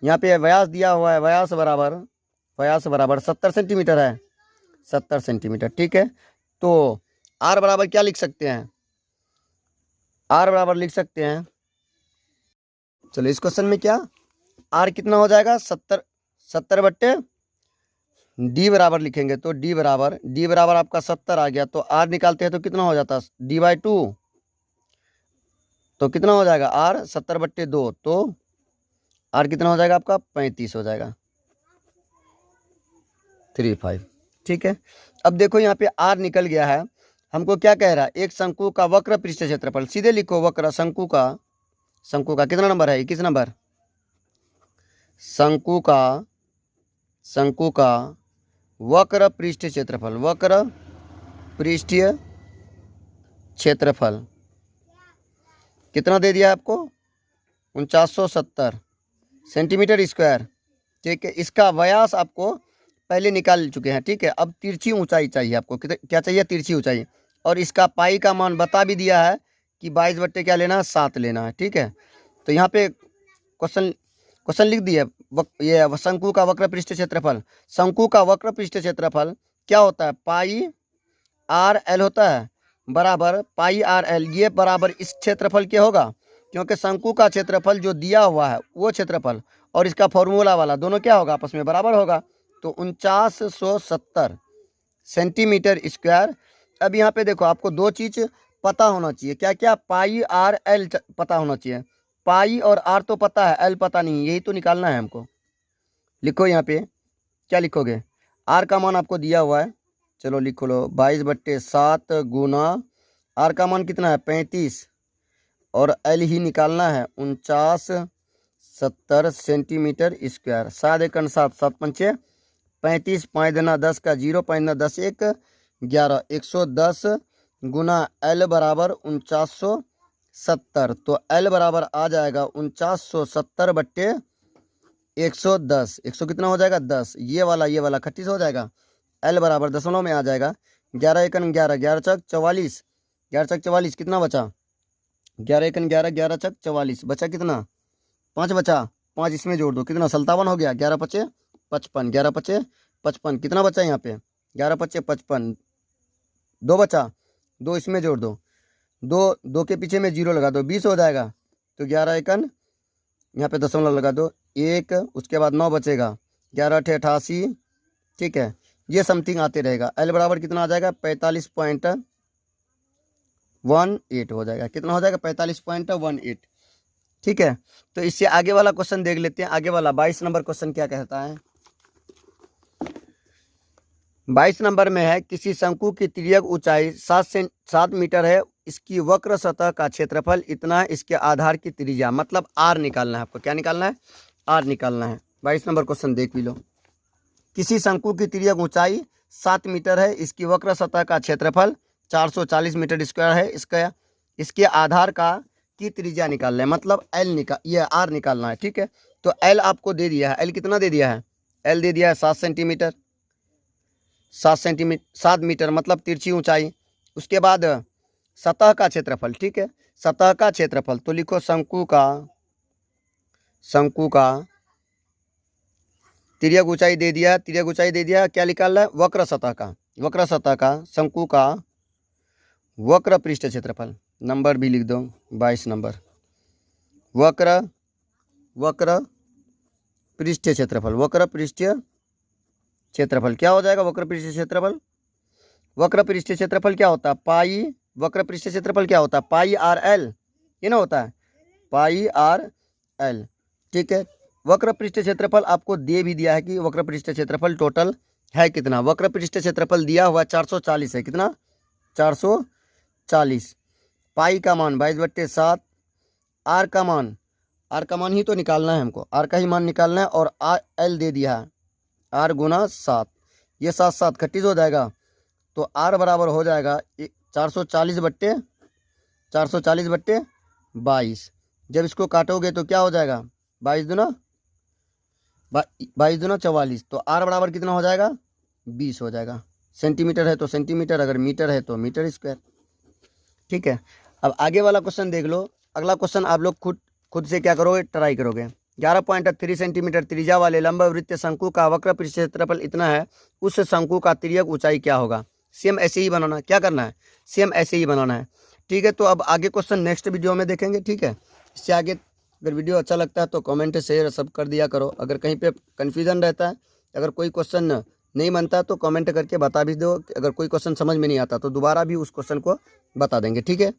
Speaker 1: यहाँ पे व्यास दिया हुआ है, व्यास बराबर 70 सेंटीमीटर है, 70 सेंटीमीटर। ठीक है, तो आर बराबर क्या लिख सकते हैं, आर बराबर लिख सकते हैं, चलो इस क्वेश्चन में क्या आर कितना हो जाएगा 70 बट्टे डी बराबर लिखेंगे, तो डी बराबर आपका 70 आ गया। तो आर निकालते हैं तो कितना हो जाता d/2, तो कितना हो जाएगा आर 70/2, तो आर कितना हो जाएगा आपका 35 हो जाएगा 35। ठीक है, अब देखो यहाँ पे आर निकल गया है, हमको क्या कह रहा है, एक शंकु का वक्र पृष्ठ क्षेत्रफल, सीधे लिखो वक्र शंकु का कितना नंबर है 21 नंबर, शंकु का वक्र पृष्ठ क्षेत्रफल कितना दे दिया आपको 4970 सेंटीमीटर स्क्वायर। ठीक है, इसका व्यास आपको पहले निकाल चुके हैं। ठीक है, अब तिरछी ऊंचाई चाहिए आपको, क्या चाहिए तिरछी ऊंचाई, और इसका पाई का मान बता भी दिया है कि 22 बट्टे क्या लेना है 7 लेना है। ठीक है, तो यहाँ पे क्वेश्चन लिख दिए, ये शंकु का वक्र पृष्ठ क्षेत्रफल, शंकु का वक्र पृष्ठ क्षेत्रफल क्या होता है पाई आर एल होता है, बराबर पाई आर एल, ये बराबर इस क्षेत्रफल के होगा, क्योंकि शंकु का क्षेत्रफल जो दिया हुआ है वो क्षेत्रफल और इसका फॉर्मूला वाला दोनों क्या होगा आपस में बराबर होगा, तो 4970 सेंटीमीटर स्क्वायर। अब यहाँ पे देखो आपको दो चीज पता होना चाहिए, क्या क्या, पाई आर एल पता होना चाहिए, पाई और आर तो पता है, एल पता नहीं, यही तो निकालना है हमको। लिखो यहाँ पे क्या लिखोगे, आर का मान आपको दिया हुआ है, चलो लिखो लो 22/7 गुना आर का मान कितना है 35 और एल ही निकालना है 4970 सेंटीमीटर स्क्वायर। 7 एकड़ 7 7 पंचे 35, 5 देना 10 का 0, 5 देना 10 1 11, 110 गुना एल बराबर 4970, तो एल बराबर आ जाएगा 4970/110, 100 कितना हो जाएगा 10, ये वाला 38 हो जाएगा, एल बराबर दशमलव में आ जाएगा 11 एकड़ 11, 11 चक 44, 11 चक 44 कितना बचा 11 एकड़ 11, 11 चक 44 बचा कितना 5 बचा, 5 इसमें जोड़ दो कितना 57 हो गया, 11 पचे 55, 11 पचे 55 कितना बचा यहाँ पे 11 पचे 55, 2 बचा, 2 इसमें जोड़ दो, 2 के पीछे में 0 लगा दो 20 हो जाएगा, तो 11 एकड़ यहाँ पे दशमलव लगा दो 1, उसके बाद 9 बचेगा, 11 8 88। ठीक है, ये समथिंग आते रहेगा, एल बराबर कितना आ जाएगा 45.18 हो जाएगा, कितना हो जाएगा 45.18। ठीक है, तो इससे आगे वाला क्वेश्चन देख लेते हैं, आगे वाला 22 नंबर क्वेश्चन क्या कहता है। 22 नंबर में है, किसी शंकु की तिर्यक ऊंचाई 7 मीटर है, इसकी वक्र सतह का क्षेत्रफल इतना है, इसके आधार की त्रिज्या, मतलब आर निकालना है आपको। क्या निकालना है? आर निकालना है। 22 नंबर क्वेश्चन देख भी लो। किसी शंकु की तिर्यक ऊंचाई 7 मीटर है, इसकी वक्र सतह का क्षेत्रफल 440 मीटर स्क्वायर है, इसके आधार की त्रिज्या निकालना है, मतलब ये आर निकालना है। ठीक है, तो एल आपको दे दिया है। एल कितना दे दिया है? एल दे दिया है 7 सेंटीमीटर, 7 मीटर मतलब तिरछी ऊंचाई। उसके बाद सतह का क्षेत्रफल, ठीक है, सतह का क्षेत्रफल तो लिखो शंकु का तिर्यक ऊंचाई दे दिया, तिर्यक ऊंचाई दे दिया। क्या निकालना है? वक्र सतह का शंकु का वक्र पृष्ठ क्षेत्रफल। नंबर भी लिख दो 22 नंबर। वक्र पृष्ठ क्षेत्रफल, वक्र पृष्ठ क्षेत्रफल क्या हो जाएगा? वक्र पृष्ठ क्षेत्रफल, वक्र पृष्ठ क्षेत्रफल क्या होता है? पाई, वक्र पृष्ठ क्षेत्रफल क्या होता है? पाई आर एल, ये ना होता है, पाई आर एल। ठीक है, वक्र पृष्ठ क्षेत्रफल आपको दे भी दिया है कि वक्र पृष्ठ क्षेत्रफल टोटल है कितना। वक्र पृष्ठ क्षेत्रफल दिया हुआ 440 है, कितना? 440। पाई का मान 22/7, आर का मान ही तो निकालना है हमको, आर का ही मान निकालना है। और आर एल दे दिया है, आर गुना 7, ये 7 7 खट्टीस हो जाएगा, तो आर बराबर हो जाएगा 440/22। जब इसको काटोगे तो क्या हो जाएगा? 22 दूना 44, तो आर बराबर कितना हो जाएगा? 20 हो जाएगा। सेंटीमीटर है तो सेंटीमीटर, अगर मीटर है तो मीटर स्क्वायर। ठीक है, अब आगे वाला क्वेश्चन देख लो। अगला क्वेश्चन आप लोग खुद से क्या करोगे? ट्राई करोगे। 11.3 सेंटीमीटर त्रिज्या वाले लंबवृत्त शंकु का वक्र पृष्ठ क्षेत्रफल इतना है, उस शंकु का तिर्यक ऊंचाई क्या होगा? सेम ऐसे ही बनाना। क्या करना है? सेम ऐसे ही बनाना है। ठीक है, तो अब आगे क्वेश्चन नेक्स्ट वीडियो में देखेंगे। ठीक है, इससे आगे अगर वीडियो अच्छा लगता है तो कमेंट शेयर सब कर दिया करो। अगर कहीं पे कन्फ्यूजन रहता है, अगर कोई क्वेश्चन नहीं बनता तो कमेंट करके बता भी दो। अगर कोई क्वेश्चन समझ में नहीं आता तो दोबारा भी उस क्वेश्चन को बता देंगे। ठीक है।